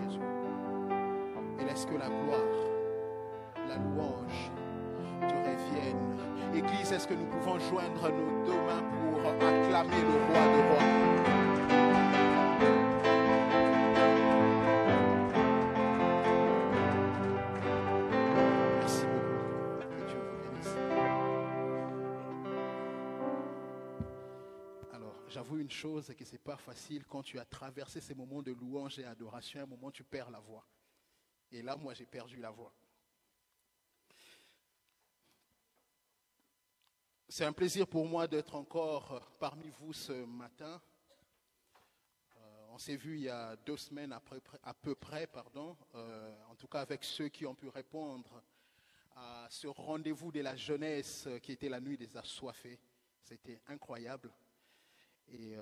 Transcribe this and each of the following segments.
Jésus. Et laisse que la gloire, la louange te revienne. Église, est-ce que nous pouvons joindre nos deux mains pour acclamer le roi de rois? Merci beaucoup. Que Dieu vous bénisse. Alors, j'avoue une chose, c'est que ce n'est pas facile quand tu as traversé ces moments de louange et adoration. À un moment, tu perds la voix. Et là, moi, j'ai perdu la voix. C'est un plaisir pour moi d'être encore parmi vous ce matin. On s'est vu il y a 2 semaines à peu près, en tout cas avec ceux qui ont pu répondre à ce rendez-vous de la jeunesse qui était la nuit des assoiffés. C'était incroyable. Et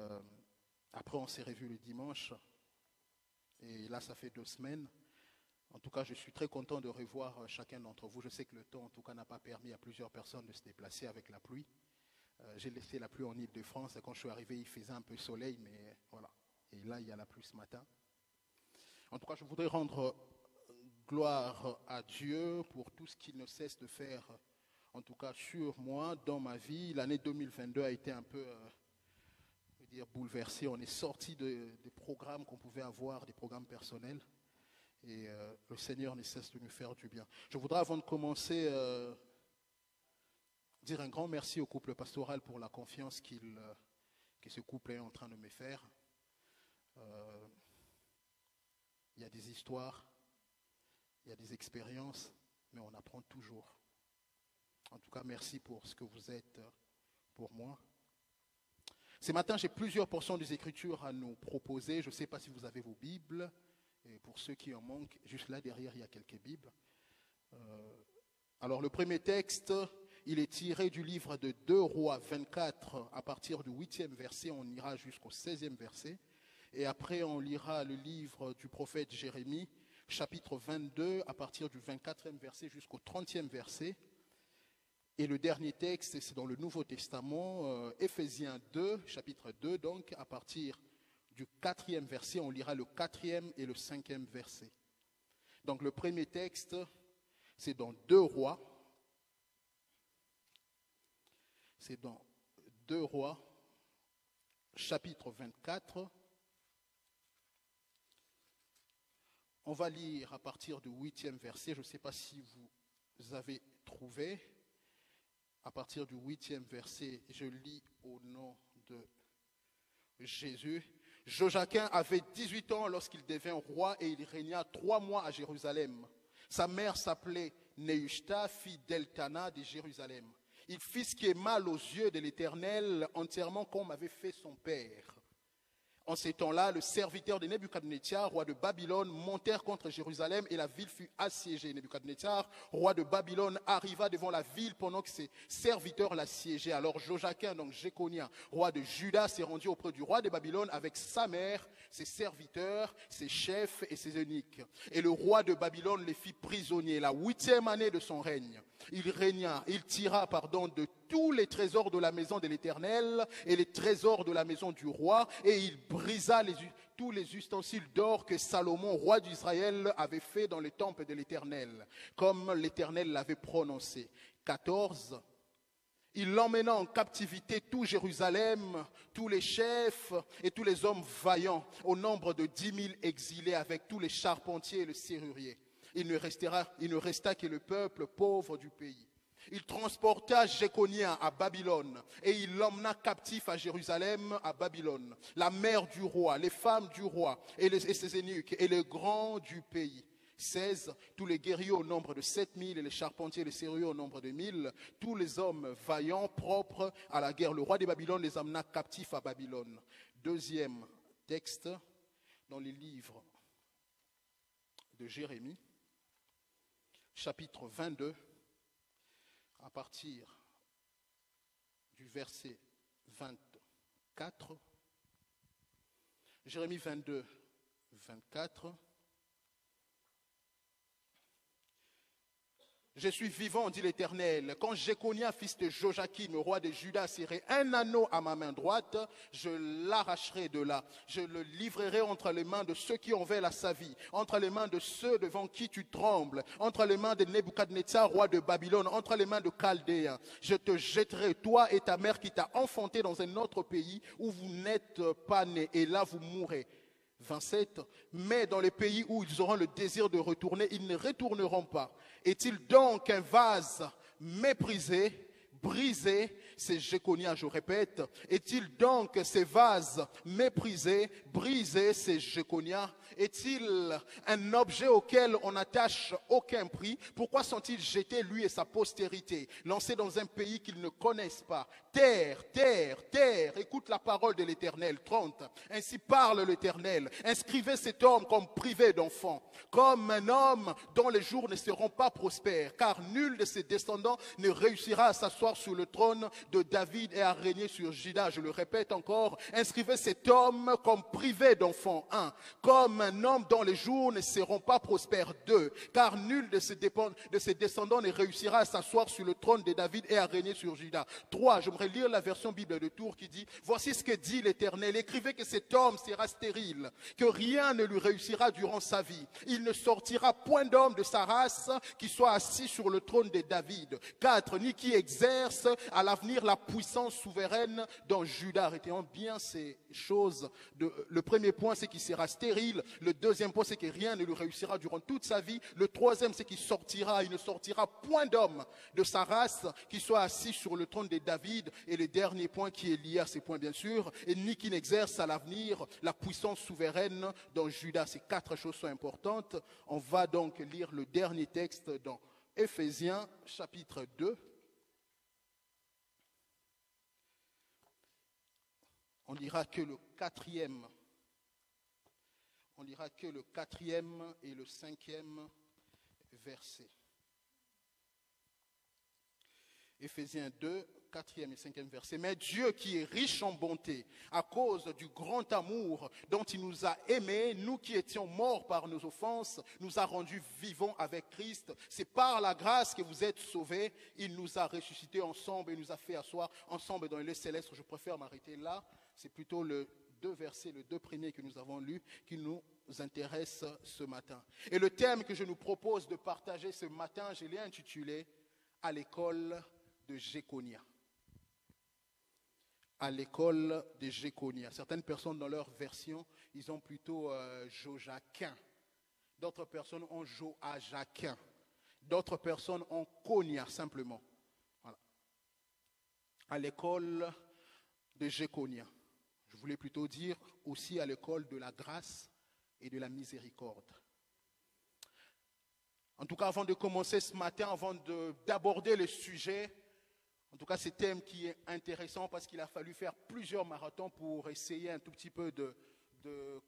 après, on s'est revus le dimanche. Et là, ça fait 2 semaines. En tout cas, je suis très content de revoir chacun d'entre vous. Je sais que le temps, en tout cas, n'a pas permis à plusieurs personnes de se déplacer avec la pluie. J'ai laissé la pluie en Île-de-France. Et quand je suis arrivé, il faisait un peu soleil, mais voilà. Et là, il y a la pluie ce matin. En tout cas, je voudrais rendre gloire à Dieu pour tout ce qu'il ne cesse de faire, en tout cas sur moi, dans ma vie. L'année 2022 a été un peu bouleversée. On est sorti des programmes qu'on pouvait avoir, des programmes personnels. Et le Seigneur ne cesse de nous faire du bien. Je voudrais, avant de commencer, dire un grand merci au couple pastoral pour la confiance que ce couple est en train de me faire. Il y a des histoires, il y a des expériences, mais on apprend toujours. En tout cas, merci pour ce que vous êtes pour moi. Ce matin, j'ai plusieurs portions des Écritures à nous proposer. Je ne sais pas si vous avez vos Bibles. Et pour ceux qui en manquent, juste là derrière, il y a quelques Bibles. Alors le premier texte, il est tiré du livre de 2 Rois 24 à partir du 8e verset. On ira jusqu'au 16e verset. Et après, on lira le livre du prophète Jérémie, chapitre 22, à partir du 24e verset jusqu'au 30e verset. Et le dernier texte, c'est dans le Nouveau Testament, Éphésiens 2, chapitre 2, donc à partir du 4e verset, on lira le 4e et le 5e verset. Donc le premier texte, c'est dans 2 Rois. C'est dans 2 Rois, chapitre 24. On va lire à partir du 8e verset. Je ne sais pas si vous avez trouvé. À partir du 8e verset, je lis au nom de Jésus. Joachim avait 18 ans lorsqu'il devint roi et il régna 3 mois à Jérusalem. Sa mère s'appelait Nehushta, fille d'Eltana de Jérusalem. Il fit ce qui est mal aux yeux de l'Éternel, entièrement comme avait fait son père. En ces temps-là, le serviteur de Nebuchadnezzar, roi de Babylone, montèrent contre Jérusalem et la ville fut assiégée. Nebuchadnezzar, roi de Babylone, arriva devant la ville pendant que ses serviteurs l'assiégeaient. Alors Joachim, donc Jéconia, roi de Juda, s'est rendu auprès du roi de Babylone avec sa mère, ses serviteurs, ses chefs et ses eunuques. Et le roi de Babylone les fit prisonniers. La 8e année de son règne, il tira de tous les trésors de la maison de l'Éternel et les trésors de la maison du roi, et il brisa tous les ustensiles d'or que Salomon, roi d'Israël, avait fait dans le temple de l'Éternel, comme l'Éternel l'avait prononcé. 14. Il emmena en captivité tout Jérusalem, tous les chefs et tous les hommes vaillants, au nombre de 10 000 exilés, avec tous les charpentiers et les serruriers. Il ne resta que le peuple pauvre du pays. Il transporta Jéconia à Babylone et il l'emmena captif à Jérusalem, à Babylone. La mère du roi, les femmes du roi et ses eunuques et les grands du pays. 16. Tous les guerriers au nombre de 7 000 et les charpentiers et les serruriers au nombre de 1000. Tous les hommes vaillants, propres à la guerre. Le roi de Babylone les emmena captifs à Babylone. Deuxième texte dans les livres de Jérémie, chapitre 22. À partir du verset 24, Jérémie 22, 24, Je suis vivant, dit l'Éternel. Quand Jéconia, fils de Joachim, roi de Juda, serrait un anneau à ma main droite, je l'arracherai de là. Je le livrerai entre les mains de ceux qui en veulent à sa vie, entre les mains de ceux devant qui tu trembles, entre les mains de Nebuchadnezzar, roi de Babylone, entre les mains de Chaldéens. Je te jetterai, toi et ta mère qui t'a enfanté dans un autre pays où vous n'êtes pas nés, et là vous mourrez. 27. Mais dans les pays où ils auront le désir de retourner, ils ne retourneront pas. Est-il donc un vase méprisé, brisé? C'est Jéconia, je répète. Est-il donc ces vases méprisés, brisés? C'est Jéconia. Est-il un objet auquel on n'attache aucun prix? Pourquoi sont-ils jetés, lui et sa postérité, lancés dans un pays qu'ils ne connaissent pas? Terre, terre, terre, écoute la parole de l'Éternel. 30. Ainsi parle l'Éternel. Inscrivez cet homme comme privé d'enfant, comme un homme dont les jours ne seront pas prospères, car nul de ses descendants ne réussira à s'asseoir sur le trône de David et à régner sur Juda. Je le répète encore, inscrivez cet homme comme privé d'enfant. 1. Comme un homme dont les jours ne seront pas prospères. 2. Car nul de ses descendants ne réussira à s'asseoir sur le trône de David et à régner sur Juda. 3. J'aimerais lire la version Bible de Tours qui dit, voici ce que dit l'Éternel. Écrivez que cet homme sera stérile, que rien ne lui réussira durant sa vie. Il ne sortira point d'homme de sa race qui soit assis sur le trône de David. 4. Ni qui exerce à l'avenir la puissance souveraine dans Juda. Arrêtons bien ces choses. Le premier point, c'est qu'il sera stérile. Le deuxième point, c'est que rien ne lui réussira durant toute sa vie. Le troisième, c'est qu'il sortira. Il ne sortira point d'homme de sa race qui soit assis sur le trône de David. Et le dernier point qui est lié à ces points, bien sûr, et ni qui n'exerce à l'avenir la puissance souveraine dans Juda. Ces 4 choses sont importantes. On va donc lire le dernier texte dans Éphésiens chapitre 2. On lira que le quatrième et le 5e verset. Éphésiens 2, 4e et 5e verset. Mais Dieu qui est riche en bonté, à cause du grand amour dont il nous a aimés, nous qui étions morts par nos offenses, nous a rendus vivants avec Christ. C'est par la grâce que vous êtes sauvés. Il nous a ressuscités ensemble et nous a fait asseoir ensemble dans les célestes. Je préfère m'arrêter là. C'est plutôt les 2 premiers que nous avons lus qui nous intéressent ce matin. Et le thème que je nous propose de partager ce matin, je l'ai intitulé « À l'école de Jéconia ». À l'école de Jéconia. Certaines personnes dans leur version, ils ont plutôt Joachim. D'autres personnes ont Joachim. D'autres personnes ont Konia simplement. Voilà. À l'école de Jéconia. Je voulais plutôt dire aussi à l'école de la grâce et de la miséricorde. En tout cas, avant de commencer ce matin, avant d'aborder le sujet, en tout cas, c'est un thème qui est intéressant parce qu'il a fallu faire plusieurs marathons pour essayer un tout petit peu de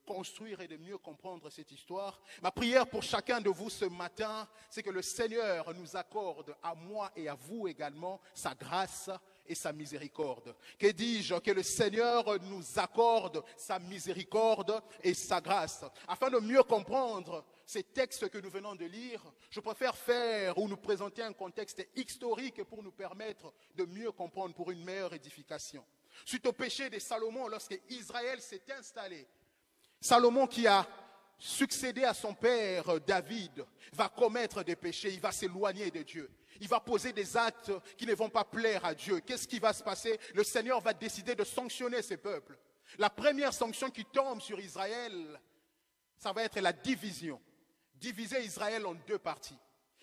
construire et de mieux comprendre cette histoire. Ma prière pour chacun de vous ce matin, c'est que le Seigneur nous accorde, à moi et à vous également, sa grâce et sa miséricorde. Que dis-je? Que le Seigneur nous accorde sa miséricorde et sa grâce. Afin de mieux comprendre ces textes que nous venons de lire, je préfère faire ou nous présenter un contexte historique pour nous permettre de mieux comprendre pour une meilleure édification. Suite au péché de Salomon, lorsque Israël s'est installé, Salomon qui a succédé à son père David va commettre des péchés, il va s'éloigner de Dieu. Il va poser des actes qui ne vont pas plaire à Dieu. Qu'est-ce qui va se passer? Le Seigneur va décider de sanctionner ces peuples. La première sanction qui tombe sur Israël, ça va être la division. Diviser Israël en 2 parties.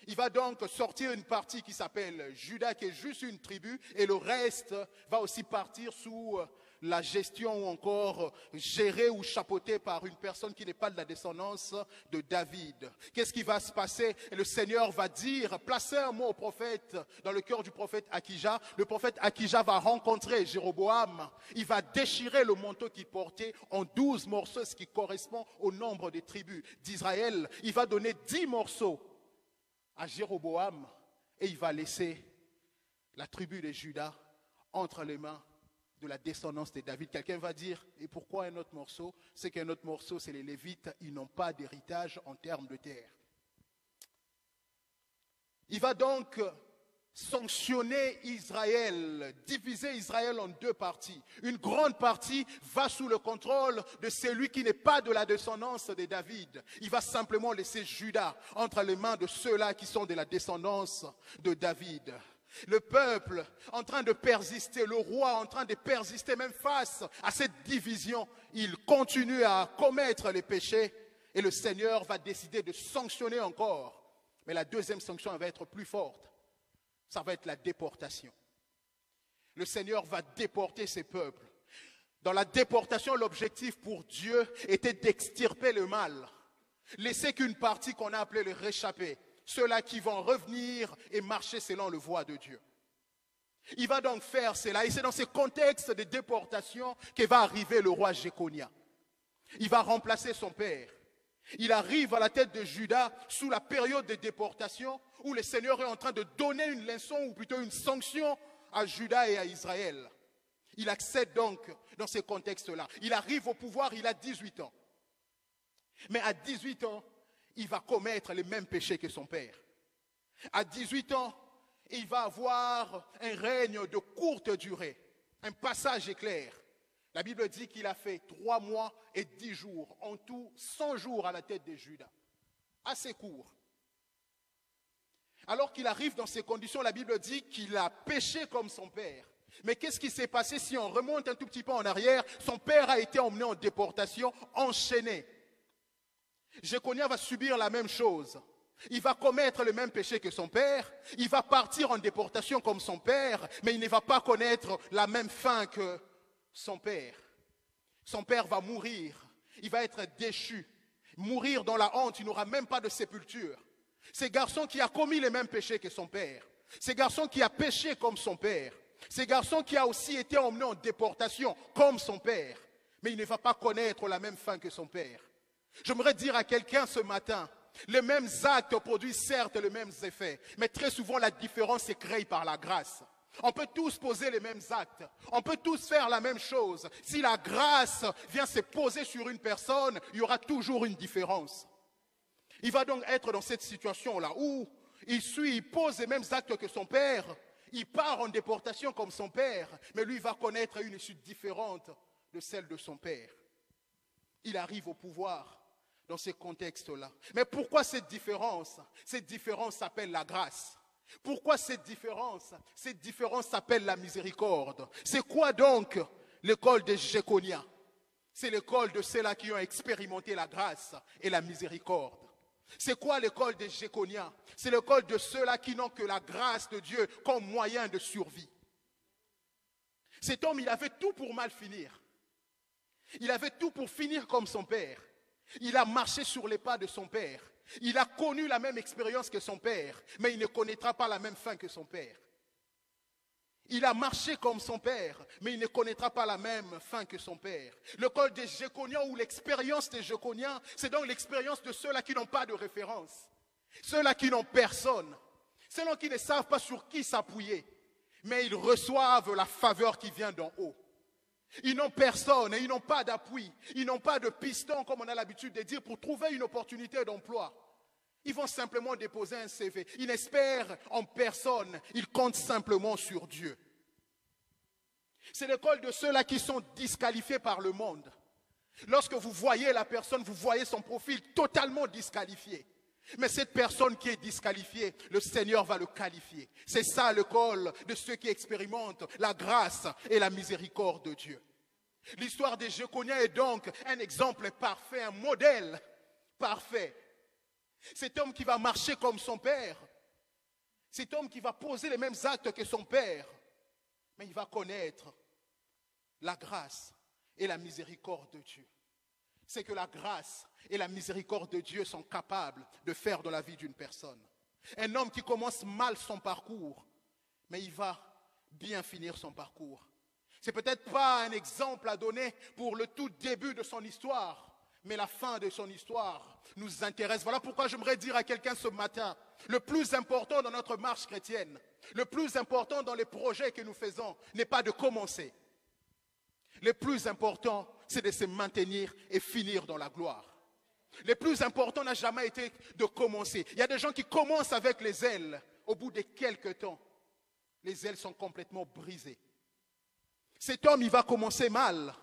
Il va donc sortir une partie qui s'appelle Juda, qui est juste une tribu, et le reste va aussi partir sous la gestion ou encore gérée ou chapeautée par une personne qui n'est pas de la descendance de David. Qu'est-ce qui va se passer? Le Seigneur va dire, placez un mot au prophète, dans le cœur du prophète Akija. Le prophète Akija va rencontrer Jéroboam. Il va déchirer le manteau qu'il portait en 12 morceaux, ce qui correspond au nombre des tribus d'Israël. Il va donner 10 morceaux à Jéroboam et il va laisser la tribu de Juda entre les mains de la descendance de David. Quelqu'un va dire, et pourquoi un autre morceau? C'est qu'un autre morceau, c'est les Lévites, ils n'ont pas d'héritage en termes de terre. Il va donc sanctionner Israël, diviser Israël en deux parties. Une grande partie va sous le contrôle de celui qui n'est pas de la descendance de David. Il va simplement laisser Juda entre les mains de ceux-là qui sont de la descendance de David. Le peuple en train de persister, le roi en train de persister même face à cette division, il continue à commettre les péchés et le Seigneur va décider de sanctionner encore. Mais la deuxième sanction va être plus forte. Ça va être la déportation. Le Seigneur va déporter ses peuples. Dans la déportation, l'objectif pour Dieu était d'extirper le mal. Laisser qu'une partie qu'on a appelée les réchappés, ceux-là qui vont revenir et marcher selon le voie de Dieu. Il va donc faire cela. Et c'est dans ce contexte de déportation que va arriver le roi Jéconia. Il va remplacer son père. Il arrive à la tête de Juda sous la période de déportation où le Seigneur est en train de donner une leçon ou plutôt une sanction à Juda et à Israël. Il accède donc dans ce contexte-là. Il arrive au pouvoir, il a 18 ans. Mais à 18 ans, il va commettre les mêmes péchés que son père. À 18 ans, il va avoir un règne de courte durée, un passage éclair. La Bible dit qu'il a fait 3 mois et 10 jours, en tout 100 jours à la tête de Juda. Assez court. Alors qu'il arrive dans ces conditions, la Bible dit qu'il a péché comme son père. Mais qu'est-ce qui s'est passé si on remonte un tout petit peu en arrière? Son père a été emmené en déportation, enchaîné. Jéconia va subir la même chose. Il va commettre le même péché que son père. Il va partir en déportation comme son père, mais il ne va pas connaître la même fin que son père. Son père va mourir. Il va être déchu. Mourir dans la honte, il n'aura même pas de sépulture. Ce garçon qui a commis les mêmes péchés que son père. Ce garçon qui a péché comme son père. Ce garçon qui a aussi été emmené en déportation comme son père. Mais il ne va pas connaître la même fin que son père. J'aimerais dire à quelqu'un ce matin, les mêmes actes produisent certes les mêmes effets, mais très souvent la différence est créée par la grâce. On peut tous poser les mêmes actes, on peut tous faire la même chose. Si la grâce vient se poser sur une personne, il y aura toujours une différence. Il va donc être dans cette situation-là où il pose les mêmes actes que son père, il part en déportation comme son père, mais lui va connaître une issue différente de celle de son père. Il arrive au pouvoir dans ces contextes-là. Mais pourquoi cette différence? Cette différence s'appelle la grâce. Pourquoi cette différence? Cette différence s'appelle la miséricorde. C'est quoi donc l'école de Jéconia? C'est l'école de ceux-là qui ont expérimenté la grâce et la miséricorde. C'est quoi l'école de Jéconia? C'est l'école de ceux-là qui n'ont que la grâce de Dieu comme moyen de survie. Cet homme, il avait tout pour mal finir. Il avait tout pour finir comme son père. Il a marché sur les pas de son père. Il a connu la même expérience que son père, mais il ne connaîtra pas la même fin que son père. Il a marché comme son père, mais il ne connaîtra pas la même fin que son père. L'école des Jéconiens ou l'expérience des Jéconiens, c'est donc l'expérience de ceux-là qui n'ont pas de référence, ceux-là qui n'ont personne, ceux-là qui ne savent pas sur qui s'appuyer, mais ils reçoivent la faveur qui vient d'en haut. Ils n'ont personne et ils n'ont pas d'appui, ils n'ont pas de piston comme on a l'habitude de dire pour trouver une opportunité d'emploi. Ils vont simplement déposer un CV. Ils n'espèrent en personne, ils comptent simplement sur Dieu. C'est l'école de ceux-là qui sont disqualifiés par le monde. Lorsque vous voyez la personne, vous voyez son profil totalement disqualifié. Mais cette personne qui est disqualifiée, le Seigneur va le qualifier. C'est ça l'école de ceux qui expérimentent la grâce et la miséricorde de Dieu. L'histoire des Jéconiens est donc un exemple parfait, un modèle parfait. Cet homme qui va marcher comme son père, cet homme qui va poser les mêmes actes que son père, mais il va connaître la grâce et la miséricorde de Dieu. C'est que la grâce et la miséricorde de Dieu sont capables de faire de la vie d'une personne. Un homme qui commence mal son parcours, mais il va bien finir son parcours. C'est peut-être pas un exemple à donner pour le tout début de son histoire, mais la fin de son histoire nous intéresse. Voilà pourquoi j'aimerais dire à quelqu'un ce matin, le plus important dans notre marche chrétienne, le plus important dans les projets que nous faisons, n'est pas de commencer. Le plus important, c'est de se maintenir et finir dans la gloire. Le plus important n'a jamais été de commencer. Il y a des gens qui commencent avec les ailes au bout de quelques temps, les ailes sont complètement brisées. Cet homme, il va commencer mal,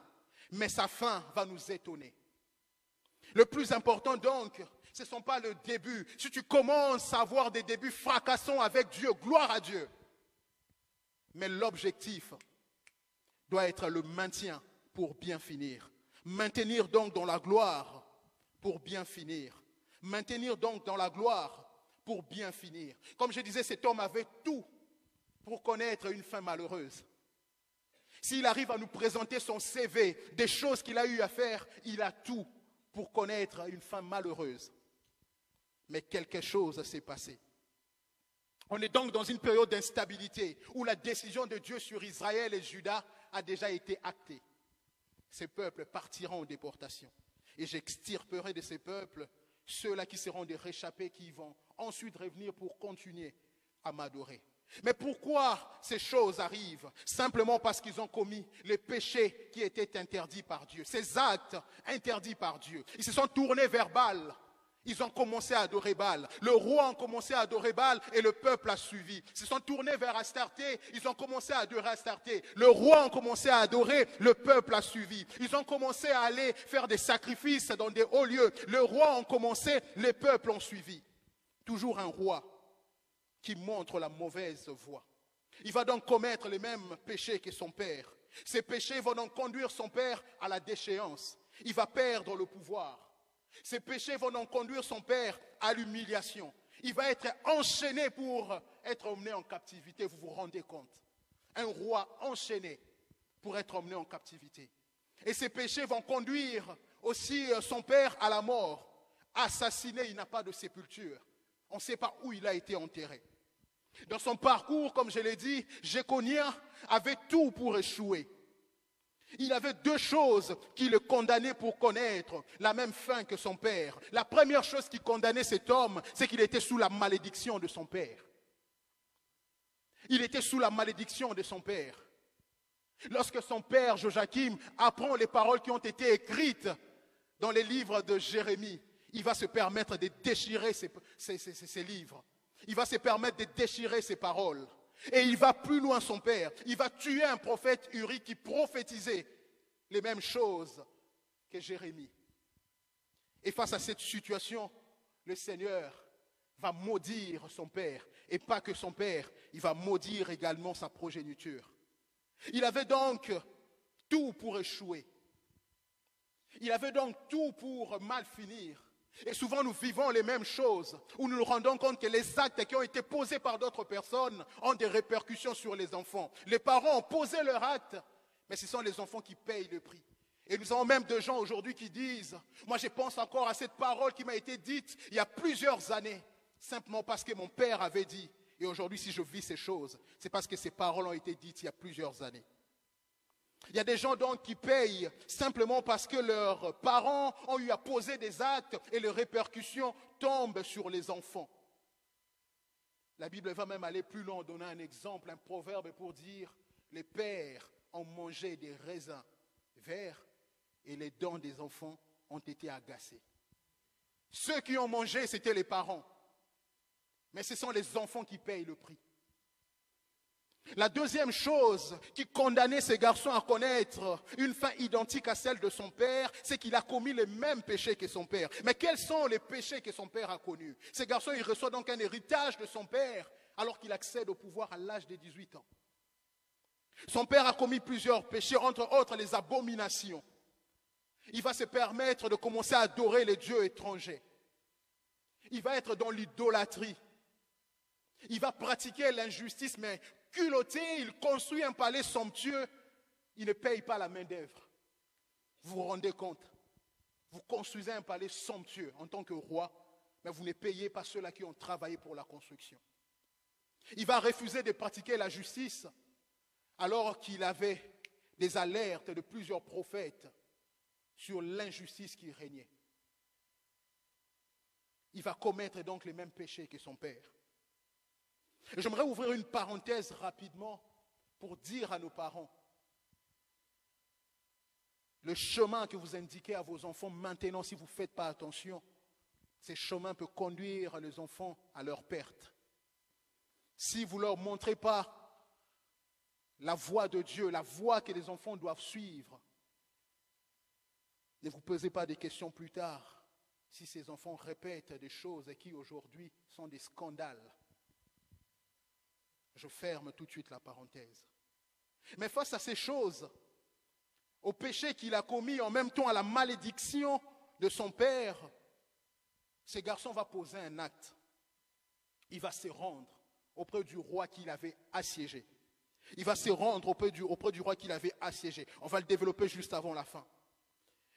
mais sa fin va nous étonner. Le plus important donc, ce ne sont pas le début. Si tu commences à avoir des débuts fracassants avec Dieu, gloire à Dieu. Mais l'objectif doit être le maintien pour bien finir. Maintenir donc dans la gloire pour bien finir. Maintenir donc dans la gloire pour bien finir. Comme je disais, cet homme avait tout pour connaître une fin malheureuse. S'il arrive à nous présenter son CV, des choses qu'il a eu à faire, il a tout pour connaître une fin malheureuse. Mais quelque chose s'est passé. On est donc dans une période d'instabilité où la décision de Dieu sur Israël et Juda a déjà été actée. Ces peuples partiront en déportation. Et j'extirperai de ces peuples ceux-là qui seront des réchappés qui vont ensuite revenir pour continuer à m'adorer. Mais pourquoi ces choses arrivent? Simplement parce qu'ils ont commis les péchés qui étaient interdits par Dieu, ces actes interdits par Dieu. Ils se sont tournés vers Baal. Ils ont commencé à adorer Baal. Le roi a commencé à adorer Baal et le peuple a suivi. Ils se sont tournés vers Astarté. Ils ont commencé à adorer Astarté. Le roi a commencé à adorer. Le peuple a suivi. Ils ont commencé à aller faire des sacrifices dans des hauts lieux. Le roi a commencé. Les peuples ont suivi. Toujours un roi qui montre la mauvaise voie. Il va donc commettre les mêmes péchés que son père. Ces péchés vont donc conduire son père à la déchéance. Il va perdre le pouvoir. Ces péchés vont donc conduire son père à l'humiliation. Il va être enchaîné pour être emmené en captivité, vous vous rendez compte. Un roi enchaîné pour être emmené en captivité. Et ces péchés vont conduire aussi son père à la mort. Assassiné, il n'a pas de sépulture. On ne sait pas où il a été enterré. Dans son parcours, comme je l'ai dit, Jéconia avait tout pour échouer. Il avait deux choses qui le condamnaient pour connaître la même fin que son père. La première chose qui condamnait cet homme, c'est qu'il était sous la malédiction de son père. Il était sous la malédiction de son père. Lorsque son père, Joachim, apprend les paroles qui ont été écrites dans les livres de Jérémie, il va se permettre de déchirer ces livres. Il va se permettre de déchirer ces paroles. Et il va plus loin son père. Il va tuer un prophète Uri qui prophétisait les mêmes choses que Jérémie. Et face à cette situation, le Seigneur va maudire son père. Et pas que son père, il va maudire également sa progéniture. Il avait donc tout pour échouer. Il avait donc tout pour mal finir. Et souvent nous vivons les mêmes choses, où nous nous rendons compte que les actes qui ont été posés par d'autres personnes ont des répercussions sur les enfants. Les parents ont posé leurs actes, mais ce sont les enfants qui payent le prix. Et nous avons même des gens aujourd'hui qui disent, moi je pense encore à cette parole qui m'a été dite il y a plusieurs années, simplement parce que mon père avait dit. Et aujourd'hui si je vis ces choses, c'est parce que ces paroles ont été dites il y a plusieurs années. Il y a des gens donc qui payent simplement parce que leurs parents ont eu à poser des actes et les répercussions tombent sur les enfants. La Bible va même aller plus loin, donner un exemple, un proverbe pour dire les pères ont mangé des raisins verts et les dents des enfants ont été agacées. Ceux qui ont mangé, c'était les parents. Mais ce sont les enfants qui payent le prix. La deuxième chose qui condamnait ce garçon à connaître une fin identique à celle de son père, c'est qu'il a commis les mêmes péchés que son père. Mais quels sont les péchés que son père a connus? Ce garçon, il reçoit donc un héritage de son père alors qu'il accède au pouvoir à l'âge de 18 ans. Son père a commis plusieurs péchés, entre autres les abominations. Il va se permettre de commencer à adorer les dieux étrangers. Il va être dans l'idolâtrie. Il va pratiquer l'injustice, mais culotté, il construit un palais somptueux, il ne paye pas la main-d'œuvre. Vous vous rendez compte? Vous construisez un palais somptueux en tant que roi, mais vous ne payez pas ceux-là qui ont travaillé pour la construction. Il va refuser de pratiquer la justice, alors qu'il avait des alertes de plusieurs prophètes sur l'injustice qui régnait. Il va commettre donc les mêmes péchés que son père. Et j'aimerais ouvrir une parenthèse rapidement pour dire à nos parents, le chemin que vous indiquez à vos enfants maintenant, si vous ne faites pas attention, ce chemin peut conduire les enfants à leur perte. si vous ne leur montrez pas la voie de Dieu, la voie que les enfants doivent suivre, ne vous posez pas des questions plus tard si ces enfants répètent des choses qui aujourd'hui sont des scandales. Je ferme tout de suite la parenthèse. Mais face à ces choses, au péché qu'il a commis, en même temps à la malédiction de son père, ce garçon va poser un acte. Il va se rendre auprès du roi qu'il avait assiégé. Il va se rendre auprès du roi qu'il avait assiégé. On va le développer juste avant la fin.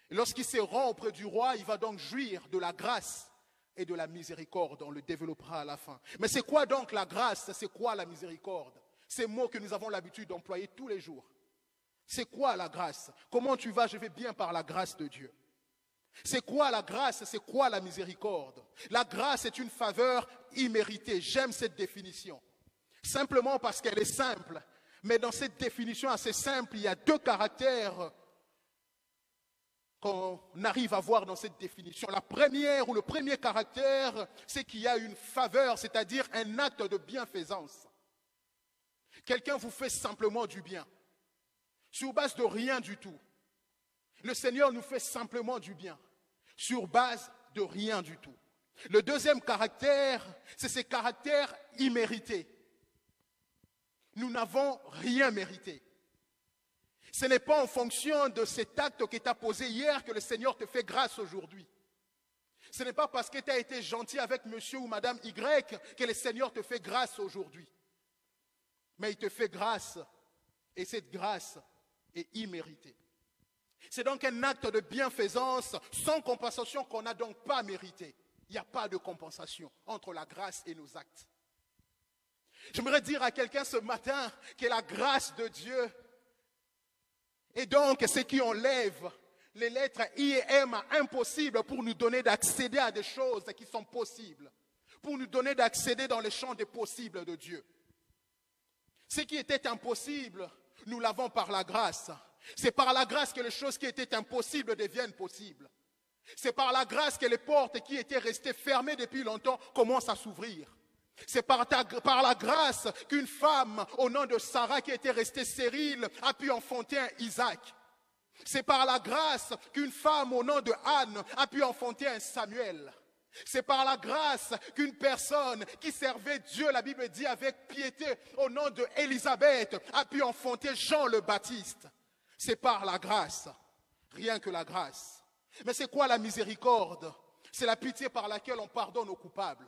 Et lorsqu'il se rend auprès du roi, il va donc jouir de la grâce et de la miséricorde. On le développera à la fin. Mais c'est quoi donc la grâce? C'est quoi la miséricorde? Ces mots que nous avons l'habitude d'employer tous les jours. C'est quoi la grâce? Comment tu vas? Je vais bien par la grâce de Dieu. C'est quoi la grâce? C'est quoi la miséricorde? La grâce est une faveur imméritée. J'aime cette définition. Simplement parce qu'elle est simple. Mais dans cette définition assez simple, il y a deux caractères qu'on arrive à voir dans cette définition. La première ou le premier caractère, c'est qu'il y a une faveur, c'est-à-dire un acte de bienfaisance. Quelqu'un vous fait simplement du bien, sur base de rien du tout. Le Seigneur nous fait simplement du bien, sur base de rien du tout. Le deuxième caractère, c'est ce caractère immérité. Nous n'avons rien mérité. Ce n'est pas en fonction de cet acte qui t'a posé hier que le Seigneur te fait grâce aujourd'hui. Ce n'est pas parce que tu as été gentil avec monsieur ou madame Y que le Seigneur te fait grâce aujourd'hui. Mais il te fait grâce et cette grâce est imméritée. C'est donc un acte de bienfaisance sans compensation qu'on n'a donc pas mérité. Il n'y a pas de compensation entre la grâce et nos actes. J'aimerais dire à quelqu'un ce matin que la grâce de Dieu est donc ce qui enlève les lettres I et M à impossible pour nous donner d'accéder à des choses qui sont possibles, pour nous donner d'accéder dans les champs des possibles de Dieu. Ce qui était impossible, nous l'avons par la grâce. C'est par la grâce que les choses qui étaient impossibles deviennent possibles. C'est par la grâce que les portes qui étaient restées fermées depuis longtemps commencent à s'ouvrir. C'est par la grâce qu'une femme au nom de Sarah qui était restée stérile a pu enfanter un Isaac. C'est par la grâce qu'une femme au nom de Anne a pu enfanter un Samuel. C'est par la grâce qu'une personne qui servait Dieu, la Bible dit avec piété, au nom de Élisabeth, a pu enfanter Jean le Baptiste. C'est par la grâce, rien que la grâce. Mais c'est quoi la miséricorde? C'est la pitié par laquelle on pardonne aux coupables.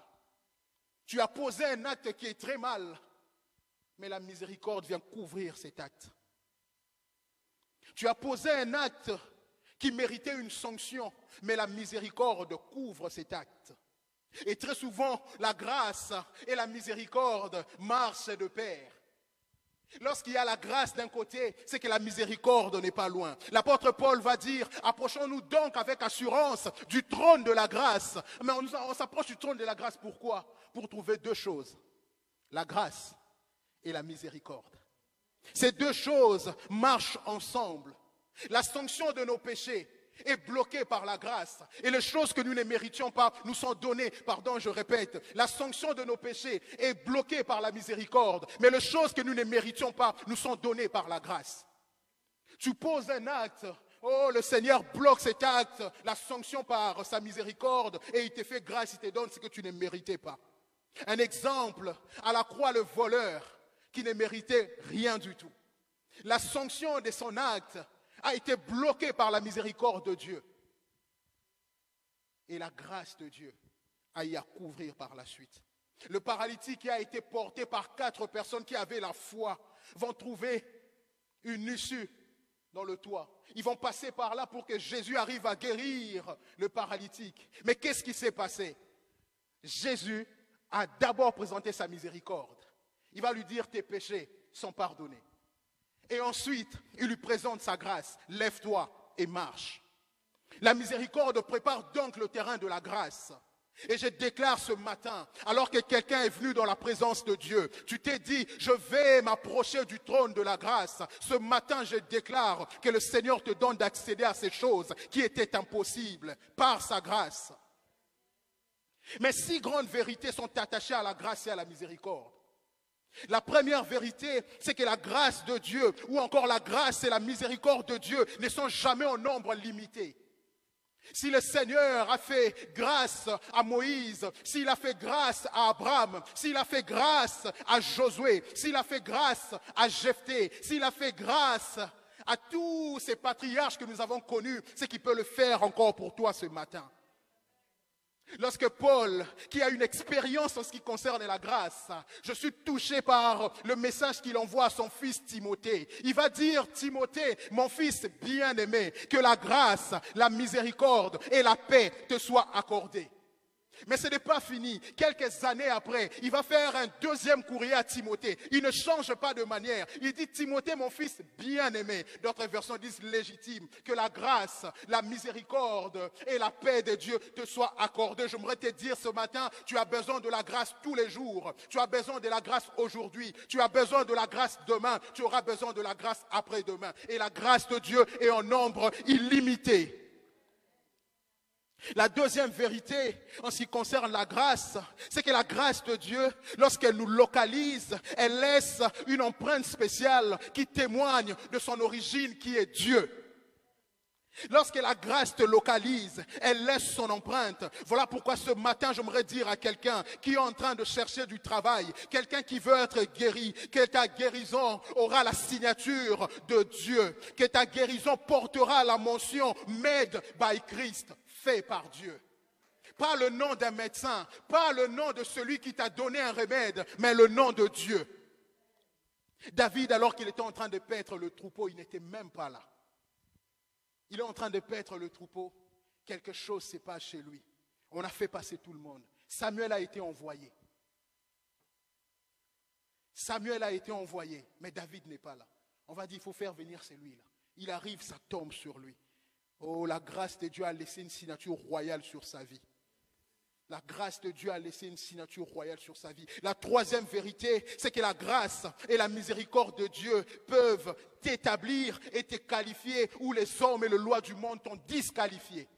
Tu as posé un acte qui est très mal, mais la miséricorde vient couvrir cet acte. Tu as posé un acte qui méritait une sanction, mais la miséricorde couvre cet acte. Et très souvent, la grâce et la miséricorde marchent de pair. Lorsqu'il y a la grâce d'un côté, c'est que la miséricorde n'est pas loin. L'apôtre Paul va dire, approchons-nous donc avec assurance du trône de la grâce. Mais on s'approche du trône de la grâce, pourquoi? Pour trouver deux choses, la grâce et la miséricorde. Ces deux choses marchent ensemble. La sanction de nos péchés est bloquée par la grâce. Et les choses que nous ne méritions pas nous sont données, je répète, la sanction de nos péchés est bloquée par la miséricorde. Mais les choses que nous ne méritions pas nous sont données par la grâce. Tu poses un acte, le Seigneur bloque cet acte, la sanction par sa miséricorde, et il te fait grâce, il te donne ce que tu ne méritais pas. Un exemple, à la croix, le voleur qui ne méritait rien du tout. La sanction de son acte a été bloquée par la miséricorde de Dieu. Et la grâce de Dieu a y à couvrir par la suite. Le paralytique qui a été porté par 4 personnes qui avaient la foi vont trouver une issue dans le toit. Ils vont passer par là pour que Jésus arrive à guérir le paralytique. Mais qu'est-ce qui s'est passé? Jésus a d'abord présenté sa miséricorde. Il va lui dire, tes péchés sont pardonnés. Et ensuite, il lui présente sa grâce. Lève-toi et marche. La miséricorde prépare donc le terrain de la grâce. Et je déclare ce matin, alors que quelqu'un est venu dans la présence de Dieu, tu t'es dit, je vais m'approcher du trône de la grâce. Ce matin, je déclare que le Seigneur te donne d'accéder à ces choses qui étaient impossibles par sa grâce. Mais 6 grandes vérités sont attachées à la grâce et à la miséricorde. La première vérité, c'est que la grâce de Dieu, ou encore la grâce et la miséricorde de Dieu, ne sont jamais en nombre limité. Si le Seigneur a fait grâce à Moïse, s'il a fait grâce à Abraham, s'il a fait grâce à Josué, s'il a fait grâce à Jephthé, s'il a fait grâce à tous ces patriarches que nous avons connus, c'est qu'il peut le faire encore pour toi ce matin. Lorsque Paul, qui a une expérience en ce qui concerne la grâce, je suis touché par le message qu'il envoie à son fils Timothée. Il va dire, Timothée, mon fils bien-aimé, que la grâce, la miséricorde et la paix te soient accordées. Mais ce n'est pas fini. Quelques années après, il va faire un deuxième courrier à Timothée. Il ne change pas de manière. Il dit, Timothée, mon fils bien-aimé. D'autres versions disent légitime. Que la grâce, la miséricorde et la paix de Dieu te soient accordées. J'aimerais te dire ce matin, tu as besoin de la grâce tous les jours. Tu as besoin de la grâce aujourd'hui. Tu as besoin de la grâce demain. Tu auras besoin de la grâce après-demain. Et la grâce de Dieu est en nombre illimité. La deuxième vérité en ce qui concerne la grâce, c'est que la grâce de Dieu, lorsqu'elle nous localise, elle laisse une empreinte spéciale qui témoigne de son origine qui est Dieu. Lorsque la grâce te localise, elle laisse son empreinte. Voilà pourquoi ce matin, j'aimerais dire à quelqu'un qui est en train de chercher du travail, quelqu'un qui veut être guéri, que ta guérison aura la signature de Dieu, que ta guérison portera la mention Made by Christ, fait par Dieu. Pas le nom d'un médecin, pas le nom de celui qui t'a donné un remède, mais le nom de Dieu. David, alors qu'il était en train de paître le troupeau, il n'était même pas là. Il est en train de paître le troupeau. Quelque chose se passe chez lui. On a fait passer tout le monde. Samuel a été envoyé. Samuel a été envoyé, mais David n'est pas là. On va dire, il faut faire venir celui-là. Il arrive, ça tombe sur lui. Oh, la grâce de Dieu a laissé une signature royale sur sa vie. La grâce de Dieu a laissé une signature royale sur sa vie. La troisième vérité, c'est que la grâce et la miséricorde de Dieu peuvent t'établir et te qualifier où les hommes et les lois du monde t'ont disqualifié.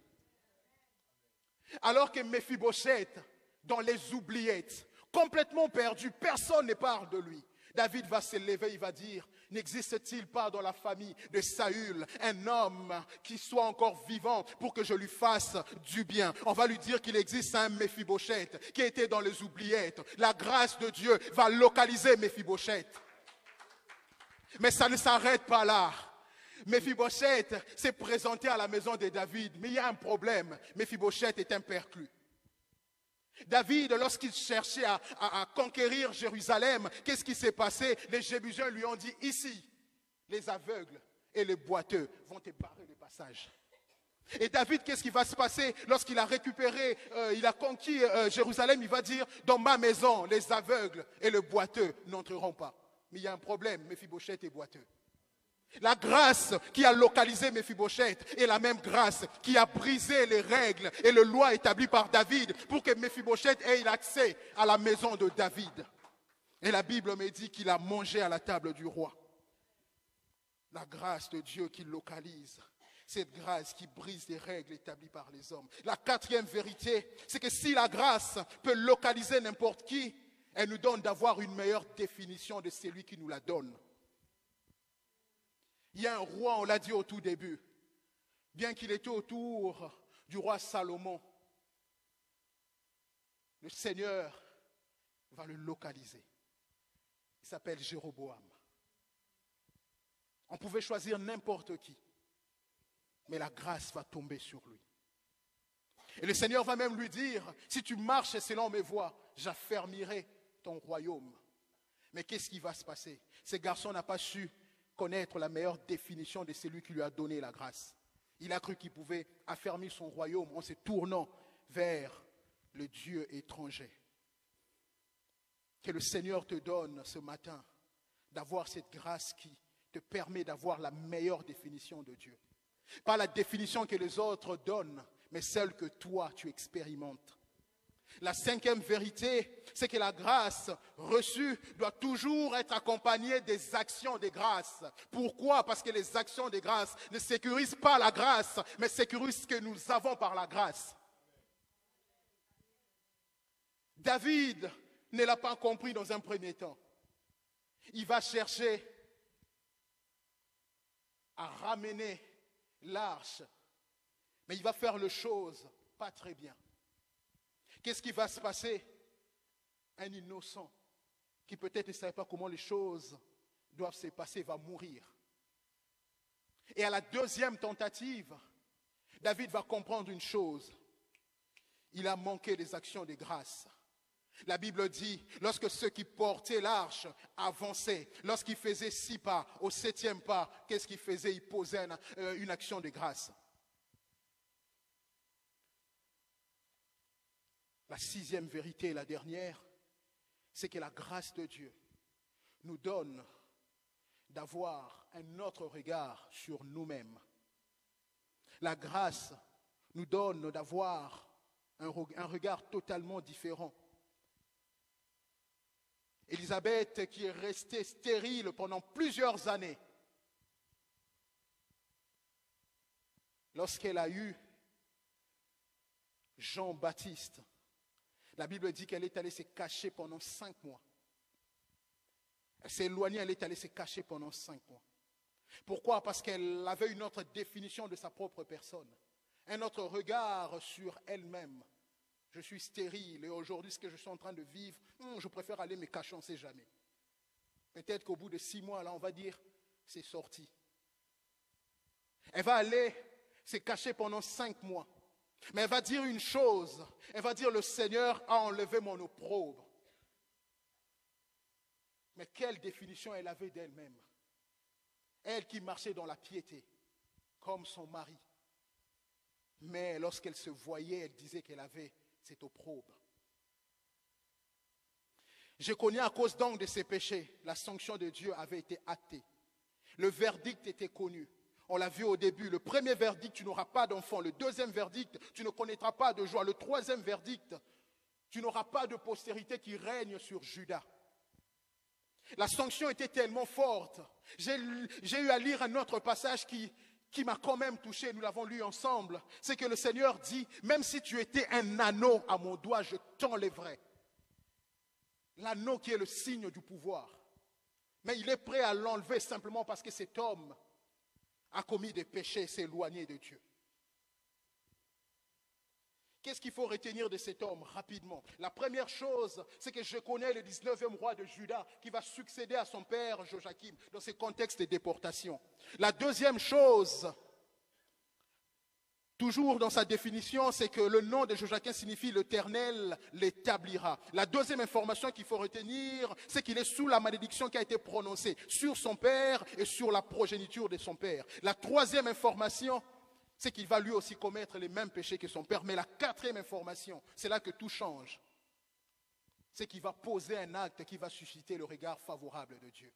Alors que Méphibosheth, dans les oubliettes, complètement perdu, personne ne parle de lui. David va se lever, il va dire, n'existe-t-il pas dans la famille de Saül un homme qui soit encore vivant pour que je lui fasse du bien? On va lui dire qu'il existe un Méphibosheth qui était dans les oubliettes. La grâce de Dieu va localiser Méphibosheth. Mais ça ne s'arrête pas là. Méphibosheth s'est présenté à la maison de David, mais il y a un problème. Méphibosheth est un perclus. David, lorsqu'il cherchait à conquérir Jérusalem, qu'est-ce qui s'est passé? Les Jébusiens lui ont dit, ici, les aveugles et les boiteux vont te barrer le passage. Et David, qu'est-ce qui va se passer lorsqu'il a récupéré, il a conquis Jérusalem? Il va dire, dans ma maison, les aveugles et les boiteux n'entreront pas. Mais il y a un problème, Méphibosheth est boiteux. La grâce qui a localisé Méphibosheth est la même grâce qui a brisé les règles et les lois établies par David pour que Méphibosheth ait l'accès à la maison de David. Et la Bible me dit qu'il a mangé à la table du roi. La grâce de Dieu qui localise, cette grâce qui brise les règles établies par les hommes. La quatrième vérité, c'est que si la grâce peut localiser n'importe qui, elle nous donne d'avoir une meilleure définition de celui qui nous la donne. Il y a un roi, on l'a dit au tout début, bien qu'il était autour du roi Salomon, le Seigneur va le localiser. Il s'appelle Jéroboam. On pouvait choisir n'importe qui, mais la grâce va tomber sur lui. Et le Seigneur va même lui dire, si tu marches selon mes voies, j'affermirai ton royaume. Mais qu'est-ce qui va se passer? Ce garçon n'a pas su connaître la meilleure définition de celui qui lui a donné la grâce. Il a cru qu'il pouvait affermir son royaume en se tournant vers le Dieu étranger. Que le Seigneur te donne ce matin d'avoir cette grâce qui te permet d'avoir la meilleure définition de Dieu. Pas la définition que les autres donnent, mais celle que toi tu expérimentes. La cinquième vérité, c'est que la grâce reçue doit toujours être accompagnée des actions de grâce. Pourquoi? Parce que les actions de grâce ne sécurisent pas la grâce, mais sécurisent ce que nous avons par la grâce. David ne l'a pas compris dans un premier temps. Il va chercher à ramener l'arche, mais il va faire les choses pas très bien. Qu'est-ce qui va se passer? Un innocent qui peut-être ne savait pas comment les choses doivent se passer va mourir. Et à la deuxième tentative, David va comprendre une chose. Il a manqué des actions de grâce. La Bible dit, lorsque ceux qui portaient l'arche avançaient, lorsqu'ils faisaient 6 pas, au 7e pas, qu'est-ce qu'ils faisaient? Ils posaient une action de grâce. La 6e vérité, la dernière, c'est que la grâce de Dieu nous donne d'avoir un autre regard sur nous-mêmes. La grâce nous donne d'avoir un regard totalement différent. Élisabeth, qui est restée stérile pendant plusieurs années, lorsqu'elle a eu Jean-Baptiste, la Bible dit qu'elle est allée se cacher pendant 5 mois. Elle s'est éloignée, elle est allée se cacher pendant 5 mois. Pourquoi? Parce qu'elle avait une autre définition de sa propre personne, un autre regard sur elle-même. Je suis stérile et aujourd'hui, ce que je suis en train de vivre, je préfère aller me cacher, on ne sait jamais. Peut-être qu'au bout de 6 mois, là, on va dire, c'est sorti. Elle va aller se cacher pendant 5 mois. Mais elle va dire une chose, elle va dire, le Seigneur a enlevé mon opprobre. Mais quelle définition elle avait d'elle-même? Elle qui marchait dans la piété, comme son mari. Mais lorsqu'elle se voyait, elle disait qu'elle avait cet opprobre. Je connais à cause donc de ses péchés, la sanction de Dieu avait été actée. Le verdict était connu. On l'a vu au début. Le premier verdict, tu n'auras pas d'enfant. Le deuxième verdict, tu ne connaîtras pas de joie. Le troisième verdict, tu n'auras pas de postérité qui règne sur Juda. La sanction était tellement forte. J'ai eu à lire un autre passage qui m'a quand même touché, nous l'avons lu ensemble. C'est que le Seigneur dit, même si tu étais un anneau à mon doigt, je t'enlèverai. L'anneau qui est le signe du pouvoir. Mais il est prêt à l'enlever simplement parce que cet homme a commis des péchés et s'est éloigné de Dieu. Qu'est-ce qu'il faut retenir de cet homme rapidement? La première chose, c'est que je connais le 19e roi de Juda qui va succéder à son père Joachim dans ce contexte de déportation. La deuxième chose, toujours dans sa définition, c'est que le nom de Joachim signifie l'Éternel l'établira. La deuxième information qu'il faut retenir, c'est qu'il est sous la malédiction qui a été prononcée sur son père et sur la progéniture de son père. La troisième information, c'est qu'il va lui aussi commettre les mêmes péchés que son père. Mais la quatrième information, c'est là que tout change. C'est qu'il va poser un acte qui va susciter le regard favorable de Dieu.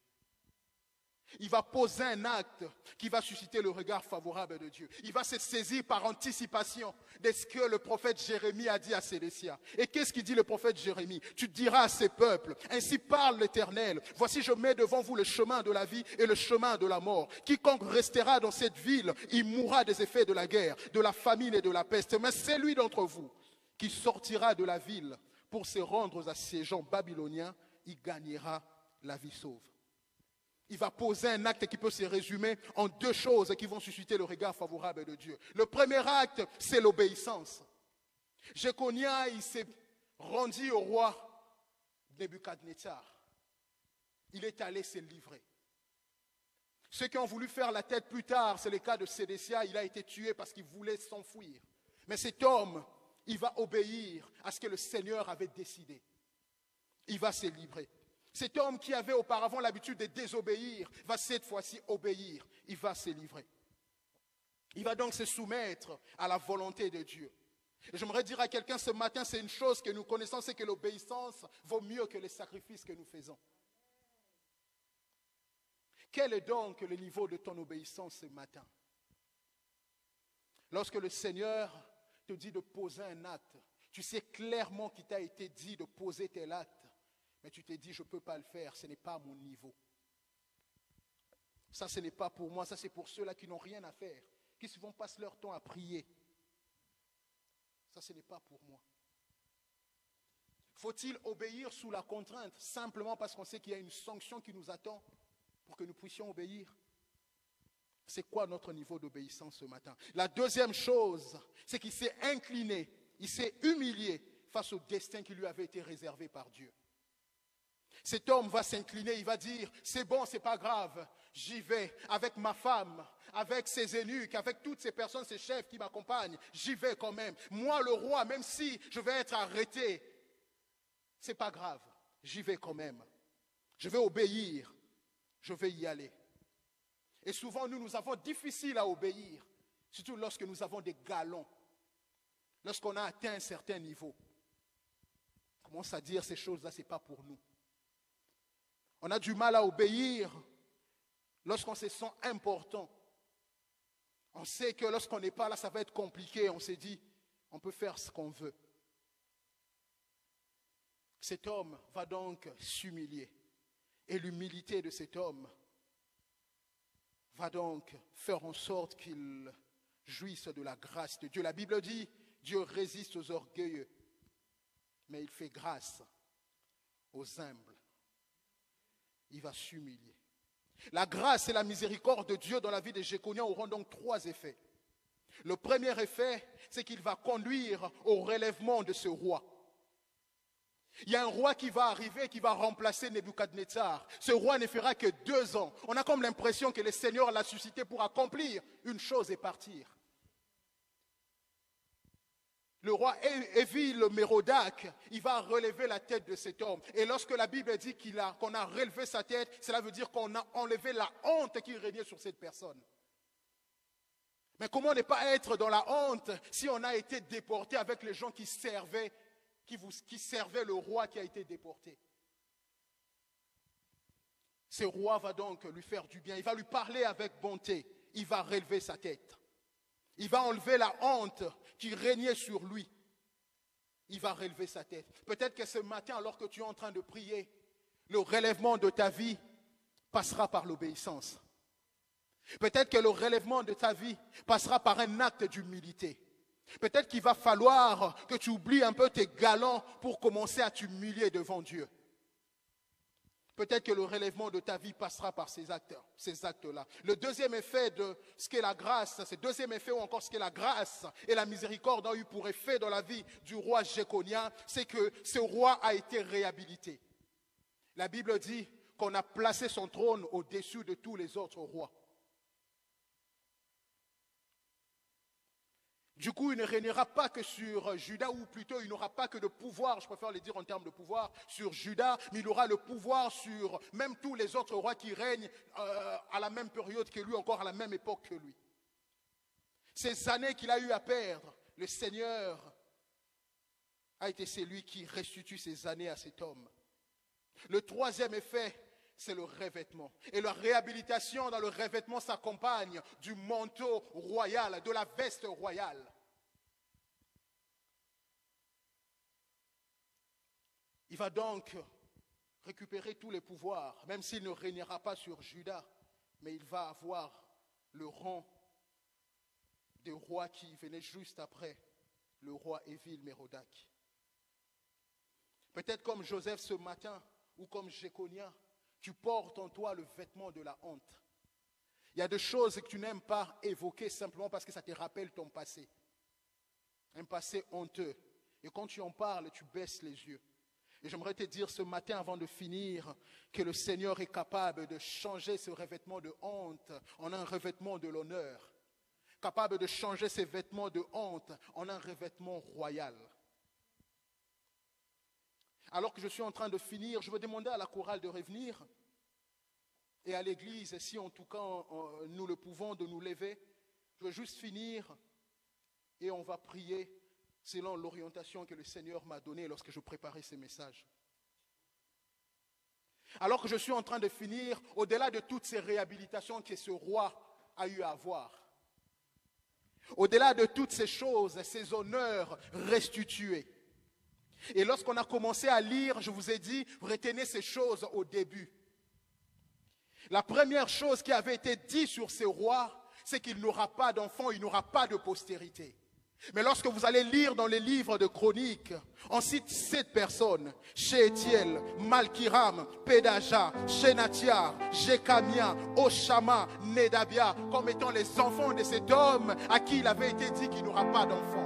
Il va poser un acte qui va susciter le regard favorable de Dieu. Il va se saisir par anticipation de ce que le prophète Jérémie a dit à Sédécia. Et qu'est-ce qu'il dit le prophète Jérémie? Tu diras à ces peuples, ainsi parle l'Éternel, voici je mets devant vous le chemin de la vie et le chemin de la mort. Quiconque restera dans cette ville, il mourra des effets de la guerre, de la famine et de la peste. Mais celui d'entre vous qui sortira de la ville pour se rendre à ces gens babyloniens, il gagnera la vie sauve. Il va poser un acte qui peut se résumer en 2 choses qui vont susciter le regard favorable de Dieu. Le premier acte, c'est l'obéissance. Jéconia, il s'est rendu au roi Nebuchadnezzar. Il est allé se livrer. Ceux qui ont voulu faire la tête plus tard, c'est le cas de Sédécia, il a été tué parce qu'il voulait s'enfuir. Mais cet homme, il va obéir à ce que le Seigneur avait décidé. Il va se livrer. Cet homme qui avait auparavant l'habitude de désobéir va cette fois-ci obéir. Il va se livrer. Il va donc se soumettre à la volonté de Dieu. Et j'aimerais dire à quelqu'un ce matin, c'est une chose que nous connaissons, c'est que l'obéissance vaut mieux que les sacrifices que nous faisons. Quel est donc le niveau de ton obéissance ce matin? Lorsque le Seigneur te dit de poser un acte, tu sais clairement qu'il t'a été dit de poser tel acte. Mais tu t'es dit, je ne peux pas le faire, ce n'est pas à mon niveau. Ça, ce n'est pas pour moi, ça c'est pour ceux-là qui n'ont rien à faire, qui souvent passent leur temps à prier. Ça, ce n'est pas pour moi. Faut-il obéir sous la contrainte, simplement parce qu'on sait qu'il y a une sanction qui nous attend pour que nous puissions obéir? C'est quoi notre niveau d'obéissance ce matin? La deuxième chose, c'est qu'il s'est incliné, il s'est humilié face au destin qui lui avait été réservé par Dieu. Cet homme va s'incliner, il va dire, c'est bon, c'est pas grave, j'y vais avec ma femme, avec ses eunuques, avec toutes ces personnes, ces chefs qui m'accompagnent, j'y vais quand même. Moi, le roi, même si je vais être arrêté, c'est pas grave, j'y vais quand même. Je vais obéir, je vais y aller. Et souvent, nous avons difficile à obéir, surtout lorsque nous avons des galons, lorsqu'on a atteint un certain niveau. On commence à dire ces choses-là, ce n'est pas pour nous. On a du mal à obéir lorsqu'on se sent important. On sait que lorsqu'on n'est pas là, ça va être compliqué. On s'est dit, on peut faire ce qu'on veut. Cet homme va donc s'humilier. Et l'humilité de cet homme va donc faire en sorte qu'il jouisse de la grâce de Dieu. La Bible dit, Dieu résiste aux orgueilleux, mais il fait grâce aux humbles. Il va s'humilier. La grâce et la miséricorde de Dieu dans la vie de Jéconia auront donc trois effets. Le premier effet, c'est qu'il va conduire au relèvement de ce roi. Il y a un roi qui va arriver, qui va remplacer Nebuchadnezzar. Ce roi ne fera que 2 ans. On a comme l'impression que le Seigneur l'a suscité pour accomplir une chose et partir. Le roi Évil-Mérodach, il va relever la tête de cet homme. Et lorsque la Bible dit qu'on a relevé sa tête, cela veut dire qu'on a enlevé la honte qui régnait sur cette personne. Mais comment ne pas être dans la honte si on a été déporté avec les gens qui servaient le roi qui a été déporté? Ce roi va donc lui faire du bien. Il va lui parler avec bonté. Il va relever sa tête. Il va enlever la honte qui régnait sur lui. Il va relever sa tête. Peut-être que ce matin, alors que tu es en train de prier, le relèvement de ta vie passera par l'obéissance. Peut-être que le relèvement de ta vie passera par un acte d'humilité. Peut-être qu'il va falloir que tu oublies un peu tes galons pour commencer à t'humilier devant Dieu. Peut-être que le relèvement de ta vie passera par ces actes-là. Le deuxième effet de ce qu'est la grâce, ce deuxième effet ou encore ce qu'est la grâce et la miséricorde ont eu pour effet dans la vie du roi Jéconia, c'est que ce roi a été réhabilité. La Bible dit qu'on a placé son trône au-dessus de tous les autres rois. Du coup, il ne régnera pas que sur Juda, ou plutôt il n'aura pas que de pouvoir, je préfère le dire en termes de pouvoir, sur Juda, mais il aura le pouvoir sur même tous les autres rois qui règnent à la même période que lui, encore à la même époque que lui. Ces années qu'il a eu à perdre, le Seigneur a été celui qui restitue ces années à cet homme. Le troisième effet, c'est le revêtement. Et la réhabilitation dans le revêtement s'accompagne du manteau royal, de la veste royale. Il va donc récupérer tous les pouvoirs, même s'il ne régnera pas sur Juda, mais il va avoir le rang des rois qui venaient juste après le roi Évil-Mérodach. Peut-être comme Joseph ce matin, ou comme Jéconia, tu portes en toi le vêtement de la honte. Il y a des choses que tu n'aimes pas évoquer simplement parce que ça te rappelle ton passé. Un passé honteux. Et quand tu en parles, tu baisses les yeux. Et j'aimerais te dire ce matin avant de finir que le Seigneur est capable de changer ce revêtement de honte en un revêtement de l'honneur. Capable de changer ces vêtements de honte en un revêtement royal. Alors que je suis en train de finir, je veux demander à la chorale de revenir et à l'église, si en tout cas nous le pouvons, de nous lever. Je veux juste finir et on va prier selon l'orientation que le Seigneur m'a donnée lorsque je préparais ces messages. Alors que je suis en train de finir, au-delà de toutes ces réhabilitations que ce roi a eu à avoir, au-delà de toutes ces choses, ces honneurs restitués, et lorsqu'on a commencé à lire, je vous ai dit, retenez ces choses au début. La première chose qui avait été dite sur ce roi, c'est qu'il n'aura pas d'enfant, il n'aura pas de postérité. Mais lorsque vous allez lire dans les livres de chroniques, on cite 7 personnes: Shealtiel, Malkiram, Pedaja, Shenatiar, Jekamia, Oshama, Nedabia, comme étant les enfants de cet homme à qui il avait été dit qu'il n'aura pas d'enfant.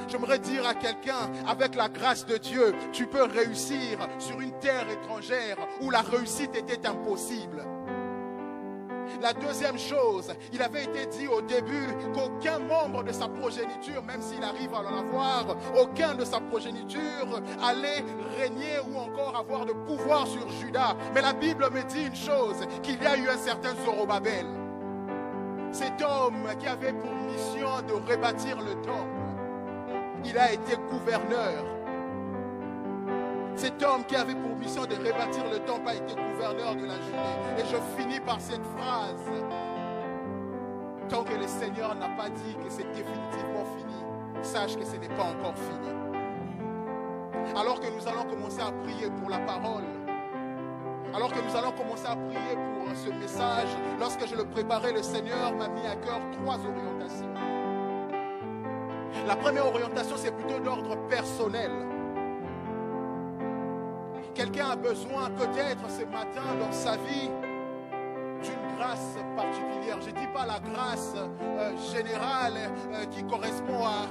J'aimerais dire à quelqu'un, avec la grâce de Dieu, tu peux réussir sur une terre étrangère où la réussite était impossible. La deuxième chose, il avait été dit au début qu'aucun membre de sa progéniture, même s'il arrive à en avoir, aucun de sa progéniture allait régner ou encore avoir de pouvoir sur Juda. Mais la Bible me dit une chose, qu'il y a eu un certain Zorobabel. Cet homme qui avait pour mission de rebâtir le temple, il a été gouverneur. Cet homme qui avait pour mission de rebâtir le temple a été gouverneur de la Judée. Et je finis par cette phrase. Tant que le Seigneur n'a pas dit que c'est définitivement fini, sache que ce n'est pas encore fini. Alors que nous allons commencer à prier pour la parole, alors que nous allons commencer à prier pour ce message, lorsque je le préparais, le Seigneur m'a mis à cœur 3 orientations. La première orientation, c'est plutôt d'ordre personnel. Quelqu'un a besoin peut-être ce matin dans sa vie d'une grâce particulière. Je ne dis pas la grâce générale qui correspond à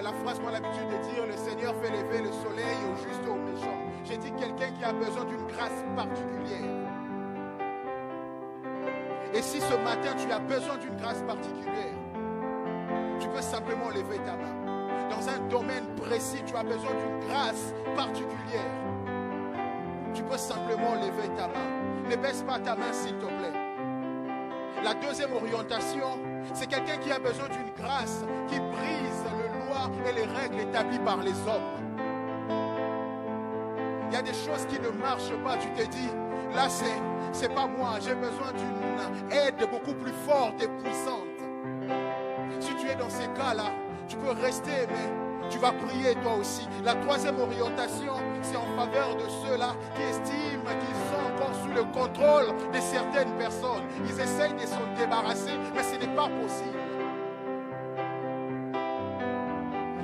la phrase qu'on a l'habitude de dire: le Seigneur fait lever le soleil aux justes et aux méchants. J'ai dit quelqu'un qui a besoin d'une grâce particulière. Et si ce matin tu as besoin d'une grâce particulière, tu peux simplement lever ta main. Dans un domaine précis, tu as besoin d'une grâce particulière. Tu peux simplement lever ta main. Ne baisse pas ta main, s'il te plaît. La deuxième orientation, c'est quelqu'un qui a besoin d'une grâce qui brise les lois et les règles établies par les hommes. Il y a des choses qui ne marchent pas. Tu te dis, là, c'est pas moi. J'ai besoin d'une aide beaucoup plus forte et puissante. Si tu es dans ces cas-là, tu peux rester, mais tu vas prier toi aussi. La troisième orientation, c'est en faveur de ceux-là qui estiment qu'ils sont encore sous le contrôle de certaines personnes. Ils essayent de s'en débarrasser, mais ce n'est pas possible.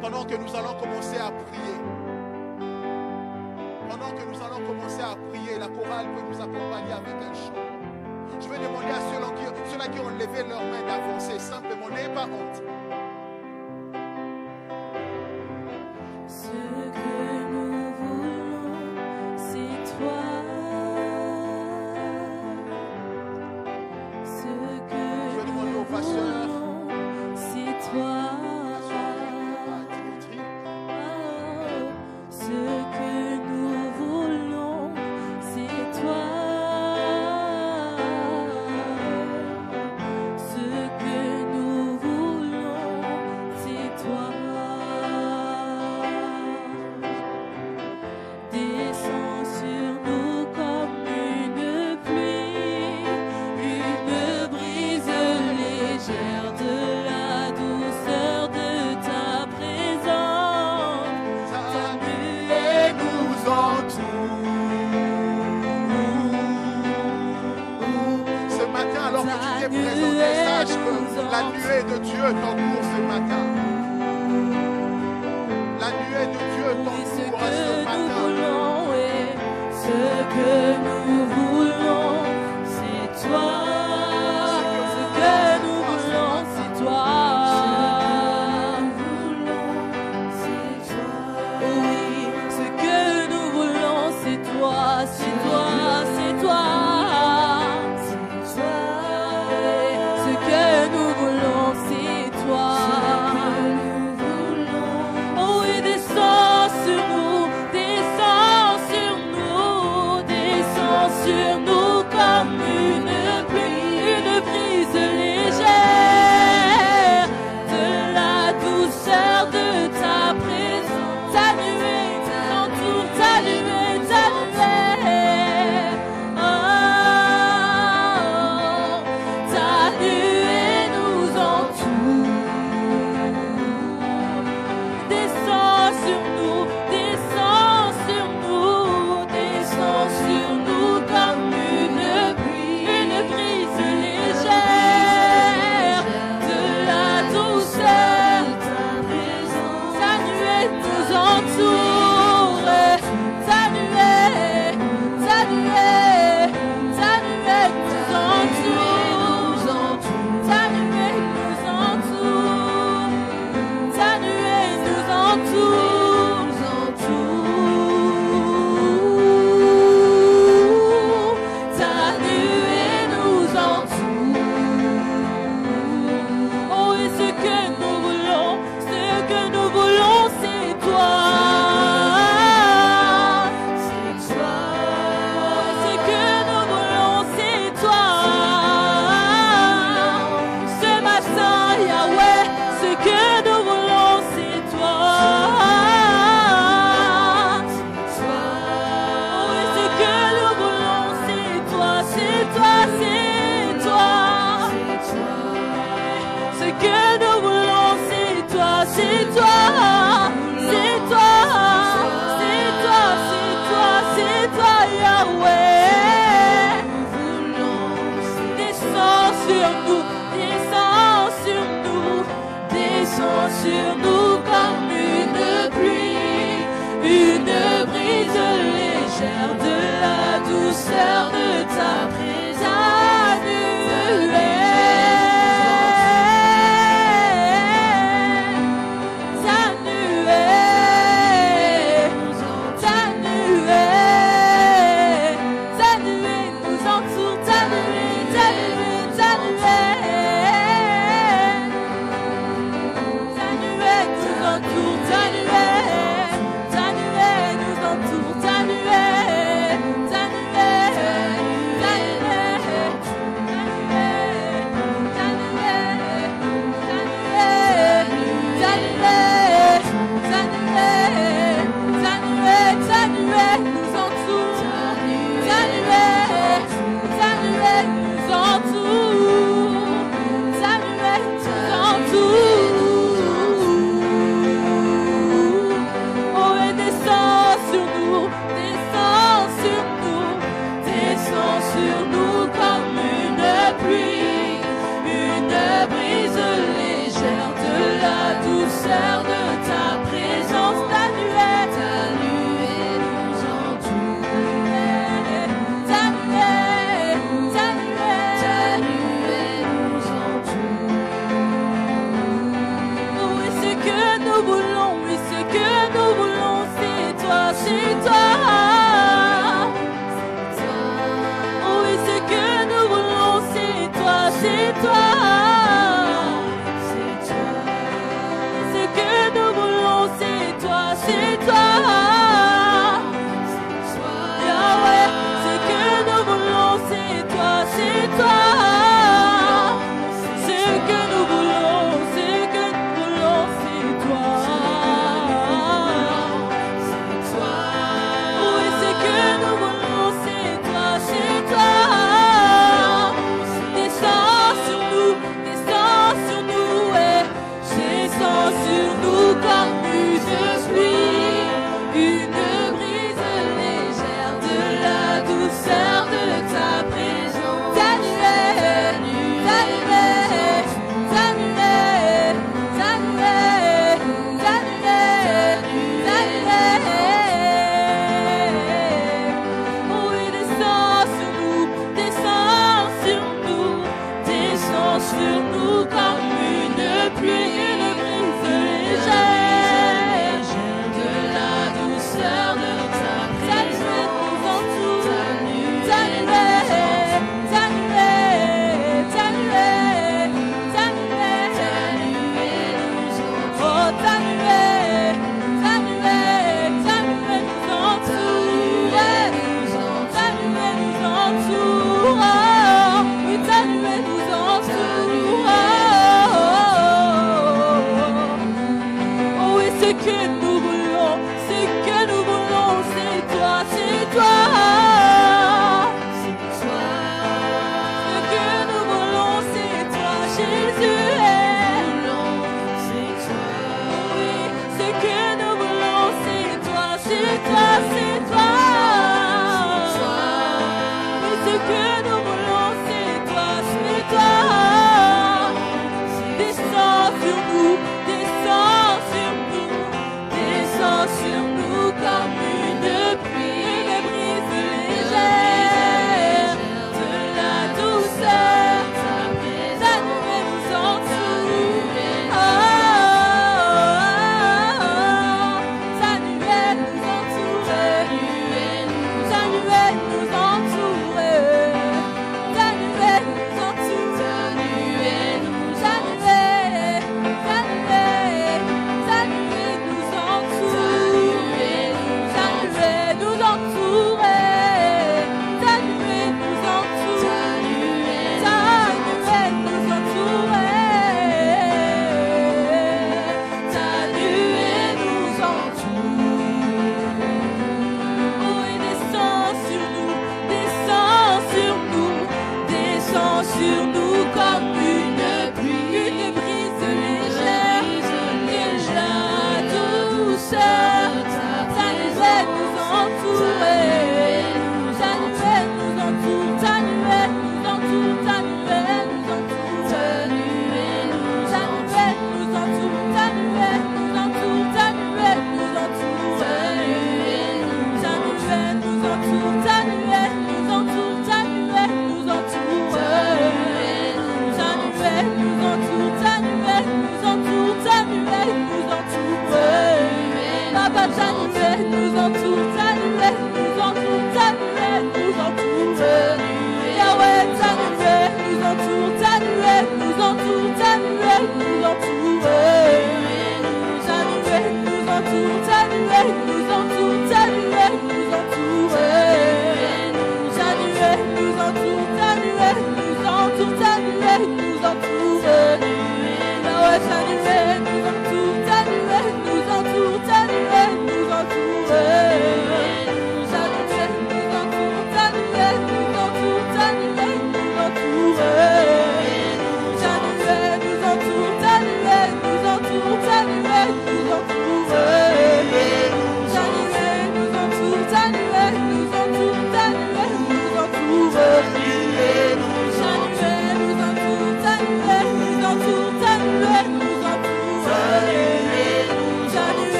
Pendant que nous allons commencer à prier, la chorale peut nous accompagner avec un chant. Je vais demander à ceux-là qui ont levé leurs mains d'avancer simplement. N'ayez pas honte. Ce que nous voulons, c'est toi. Ce que nous voulons, c'est toi. Ce que nous voulons, c'est toi. Ce que nous voulons, c'est toi. Descends sur nous comme une pluie, une brise légère de la douceur de ta présence. Ta nuée nous entoure. Ce matin, alors que tu t'es présenté, sache que la nuée de Dieu t'entoure ce matin. La nuée de Dieu t'entoure ce matin. Ce que nous voulons, c'est toi. Ce que nous voulons, c'est toi. Oui, ce que nous voulons, c'est toi. C'est toi, c'est toi. Ce que nous voulons, c'est toi. Oh oui, descends sur nous, descends sur nous, descends. sur nous comme une pluie, une brise légère de la douceur de ta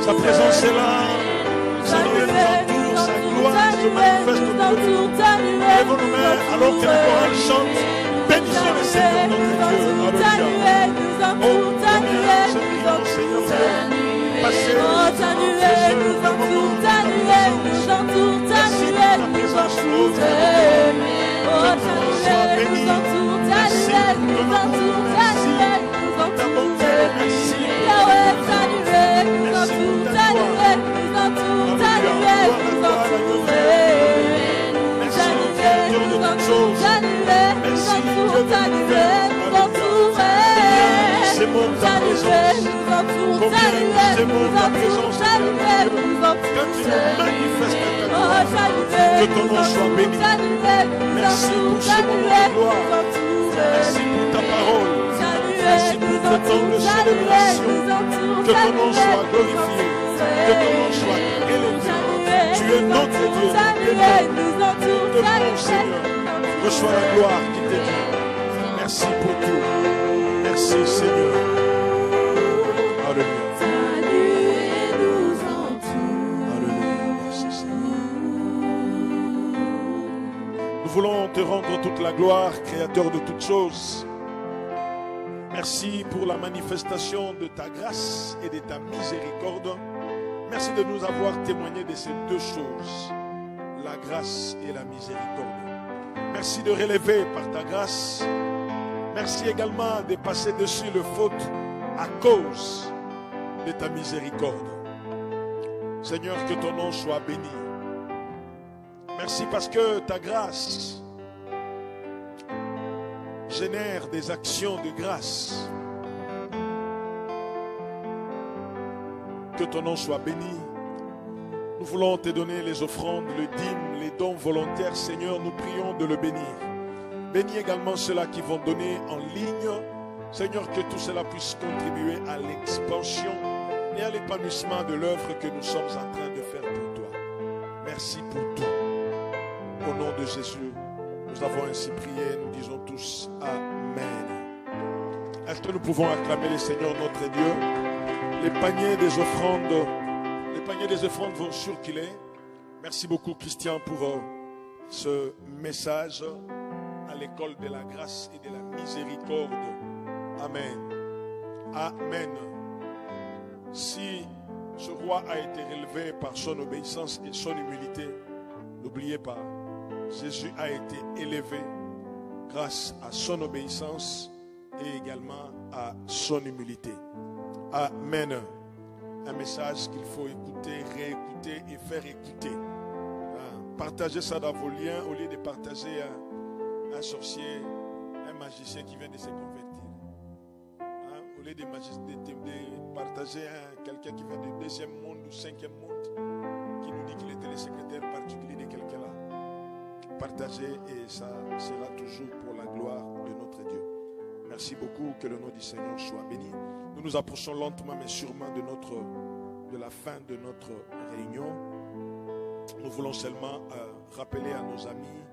Sa présence est là. Sa nuée nous entoure, sa gloire se manifeste au milieu de nous. Lèvons nos mains alors que la chorale chante. Bénissons le Seigneur notre Dieu. Alléluia. Oh, combien je prie mon Seigneur de passer Oh, ta nuée nous entoure, ta nuée nous entoure, ta nuée nous entoure. Oh, ta nuée nous entoure, ta nuée nous entoure, ta nuée nous entoure. Yahweh, ta nuée nous entoure, ta nuée nous entoure, ta nuée nous entoure. Ta nuée nous entoure, ta nuée nous entoure, ta nuée nous entoure. Ta nuée nous entoure, ta nuée nous entoure, ta nuée nous entoure. Quand tu nous manifestes ta Oh, gloire, ta nuée que ton nom soit béni. ta nuée nous Merci entoure, pour ta ce moment nuée de gloire. nous entoure. Merci pour ta parole. Ta nuée Merci pour nous ce temps de entoure, ta nuée célébration. nous entoure, Que ta ton nom nuée soit nous glorifié. entoure. Que ton nom soit élevé. Ta nuée Tu es nous notre entoure, Dieu. ta nuée nous entoure, De ta mon nuée Seigneur, nous entoure. reçois la gloire qui t'est due. Merci pour tout. Merci Seigneur. Alléluia. Ta nuée nous entoure. Alléluia. Merci Seigneur. Nous voulons te rendre toute la gloire, Créateur de toutes choses. Merci pour la manifestation de ta grâce et de ta miséricorde. Merci de nous avoir témoigné de ces deux choses, la grâce et la miséricorde. Merci de relever par ta grâce. Merci également de passer dessus le faute à cause de ta miséricorde. Seigneur, que ton nom soit béni. Merci parce que ta grâce génère des actions de grâce. Que ton nom soit béni. Nous voulons te donner les offrandes, le dîme, les dons volontaires. Seigneur, nous prions de le bénir. Bénis également ceux-là qui vont donner en ligne. Seigneur, que tout cela puisse contribuer à l'expansion et à l'épanouissement de l'œuvre que nous sommes en train de faire pour toi. Merci pour tout. Au nom de Jésus, nous avons ainsi prié. Nous disons tous Amen. Est-ce que nous pouvons acclamer le Seigneur notre Dieu? Les paniers des offrandes vont circuler. Merci beaucoup Christian pour ce message à l'école de la grâce et de la miséricorde. Amen. Amen. Si ce roi a été relevé par son obéissance et son humilité, n'oubliez pas, Jésus a été élevé grâce à son obéissance et également à son humilité. Amen. Un message qu'il faut écouter, réécouter et faire écouter. Partagez ça dans vos liens au lieu de partager un sorcier, un magicien qui vient de se convertir. Au lieu de partager quelqu'un qui vient du deuxième monde ou cinquième monde, qui nous dit qu'il était le secrétaire particulier de quelqu'un là. Partagez et ça sera toujours pour la gloire de notre Dieu. Merci beaucoup, que le nom du Seigneur soit béni. Nous nous approchons lentement mais sûrement de la fin de notre réunion. Nous voulons seulement rappeler à nos amis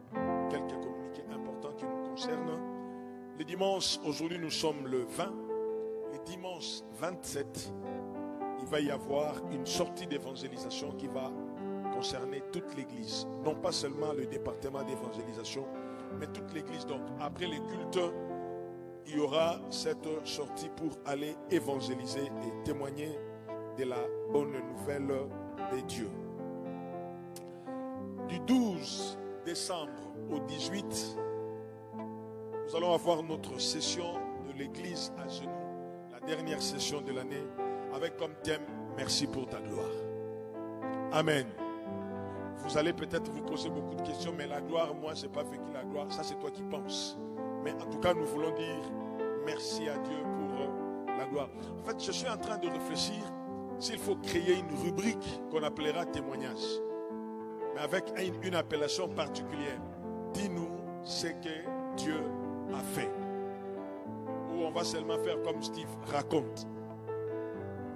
quelques communiqués importants qui nous concernent. Le dimanche, aujourd'hui nous sommes le 20. Le dimanche 27, il va y avoir une sortie d'évangélisation qui va concerner toute l'église. Non pas seulement le département d'évangélisation, mais toute l'église. Donc après les cultes, il y aura cette sortie pour aller évangéliser et témoigner de la bonne nouvelle de Dieu. Du 12 décembre au 18, nous allons avoir notre session de l'église à genoux, la dernière session de l'année, avec comme thème « Merci pour ta gloire ». Amen. Vous allez peut-être vous poser beaucoup de questions, mais la gloire, moi, je n'ai pas vécu la gloire, ça c'est toi qui penses. Mais en tout cas, nous voulons dire merci à Dieu pour la gloire. En fait, je suis en train de réfléchir s'il faut créer une rubrique qu'on appellera témoignage, mais avec une appellation particulière. Dis-nous ce que Dieu a fait. Ou on va seulement faire comme Steve raconte.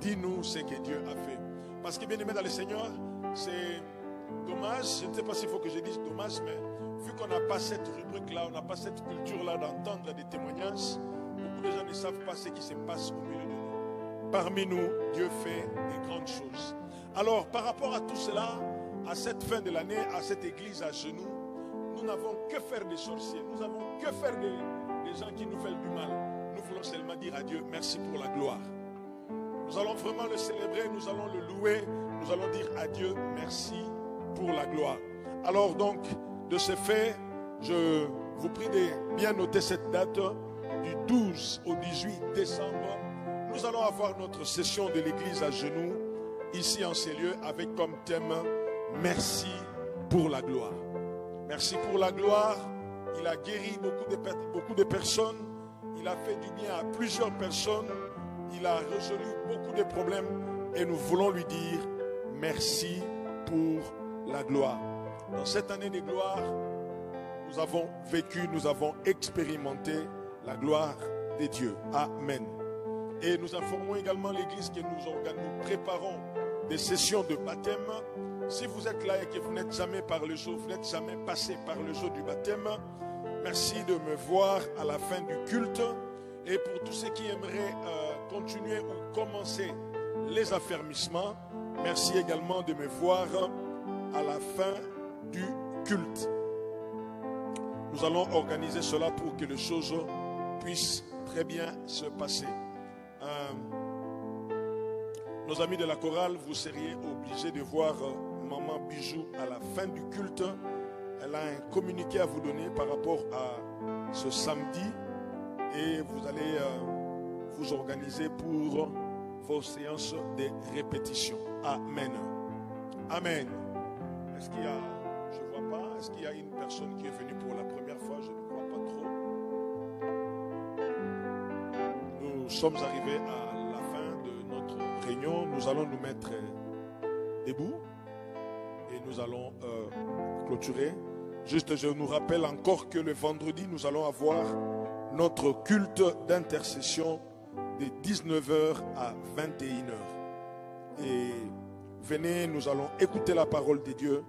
Dis-nous ce que Dieu a fait. Parce que bien aimé dans le Seigneur, c'est dommage, je ne sais pas s'il faut que je dise dommage, mais vu qu'on n'a pas cette rubrique-là, on n'a pas cette culture-là d'entendre des témoignages, beaucoup de gens ne savent pas ce qui se passe au milieu de nous. parmi nous, Dieu fait des grandes choses. Alors, par rapport à tout cela, à cette fin de l'année, à cette église à genoux, nous n'avons que faire des sorciers, nous n'avons que faire des gens qui nous veulent du mal. Nous voulons seulement dire à Dieu, merci pour la gloire. Nous allons vraiment le célébrer, nous allons le louer, nous allons dire à Dieu, merci pour la gloire. Alors donc, de ce fait, je vous prie de bien noter cette date du 12 au 18 décembre. Nous allons avoir notre session de l'église à genoux, ici en ces lieux, avec comme thème, merci pour la gloire. Merci pour la gloire. Il a guéri beaucoup de personnes. Il a fait du bien à plusieurs personnes. Il a résolu beaucoup de problèmes. Et nous voulons lui dire merci pour la gloire. Dans cette année de gloire, nous avons vécu, nous avons expérimenté la gloire de Dieu. Amen. Et nous informons également l'église que nous préparons des sessions de baptême. Si vous êtes là et que vous n'êtes jamais vous n'êtes jamais passé par le jour du baptême, merci de me voir à la fin du culte. Et pour tous ceux qui aimeraient continuer ou commencer les affermissements, merci également de me voir à la fin du culte. Nous allons organiser cela pour que les choses puissent très bien se passer. Nos amis de la chorale, vous seriez obligés de voir Maman Bijou à la fin du culte. Elle a un communiqué à vous donner par rapport à ce samedi et vous allez vous organiser pour vos séances de répétition. Amen. Amen. Est-ce qu'il y a, je ne vois pas, est-ce qu'il y a une personne qui est venue pour la première fois? Je ne crois pas trop. Nous sommes arrivés à la fin de notre réunion. Nous allons nous mettre debout et nous allons clôturer. Juste, je nous rappelle encore que le vendredi, nous allons avoir notre culte d'intercession de 19h à 21h. Et venez, nous allons écouter la parole de Dieu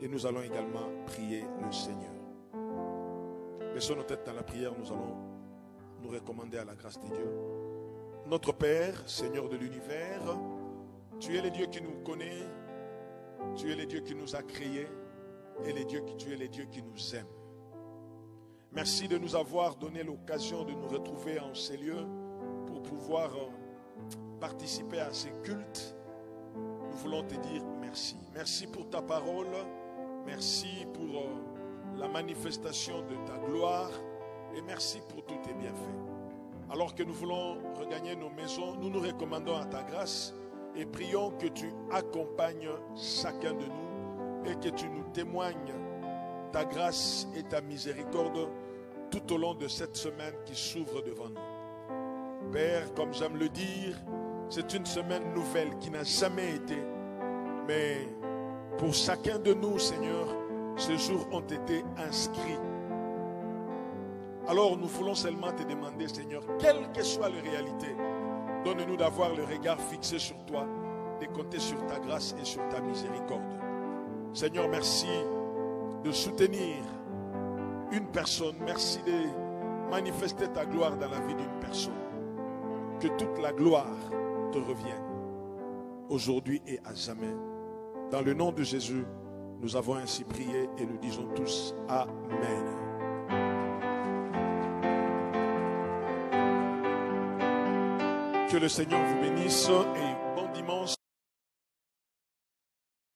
et nous allons également prier le Seigneur. Laissons nos têtes dans la prière, nous allons nous recommander à la grâce de Dieu. Notre Père, Seigneur de l'univers, tu es le Dieu qui nous connaît, tu es le Dieu qui nous a créés et tu es le Dieu qui nous aime. Merci de nous avoir donné l'occasion de nous retrouver en ces lieux pour pouvoir participer à ces cultes. Nous voulons te dire merci. Merci pour ta parole. Merci pour la manifestation de ta gloire. Et merci pour tous tes bienfaits. Alors que nous voulons regagner nos maisons, nous nous recommandons à ta grâce et prions que tu accompagnes chacun de nous et que tu nous témoignes ta grâce et ta miséricorde tout au long de cette semaine qui s'ouvre devant nous. Père, comme j'aime le dire, c'est une semaine nouvelle qui n'a jamais été. Mais pour chacun de nous, Seigneur, ces jours ont été inscrits. Alors nous voulons seulement te demander, Seigneur, quelle que soit la réalité, donne-nous d'avoir le regard fixé sur toi, de compter sur ta grâce et sur ta miséricorde. Seigneur, merci de soutenir une personne. Merci de manifester ta gloire dans la vie d'une personne. Que toute la gloire te revienne, aujourd'hui et à jamais. Dans le nom de Jésus, nous avons ainsi prié et nous disons tous Amen. Que le Seigneur vous bénisse et bon dimanche.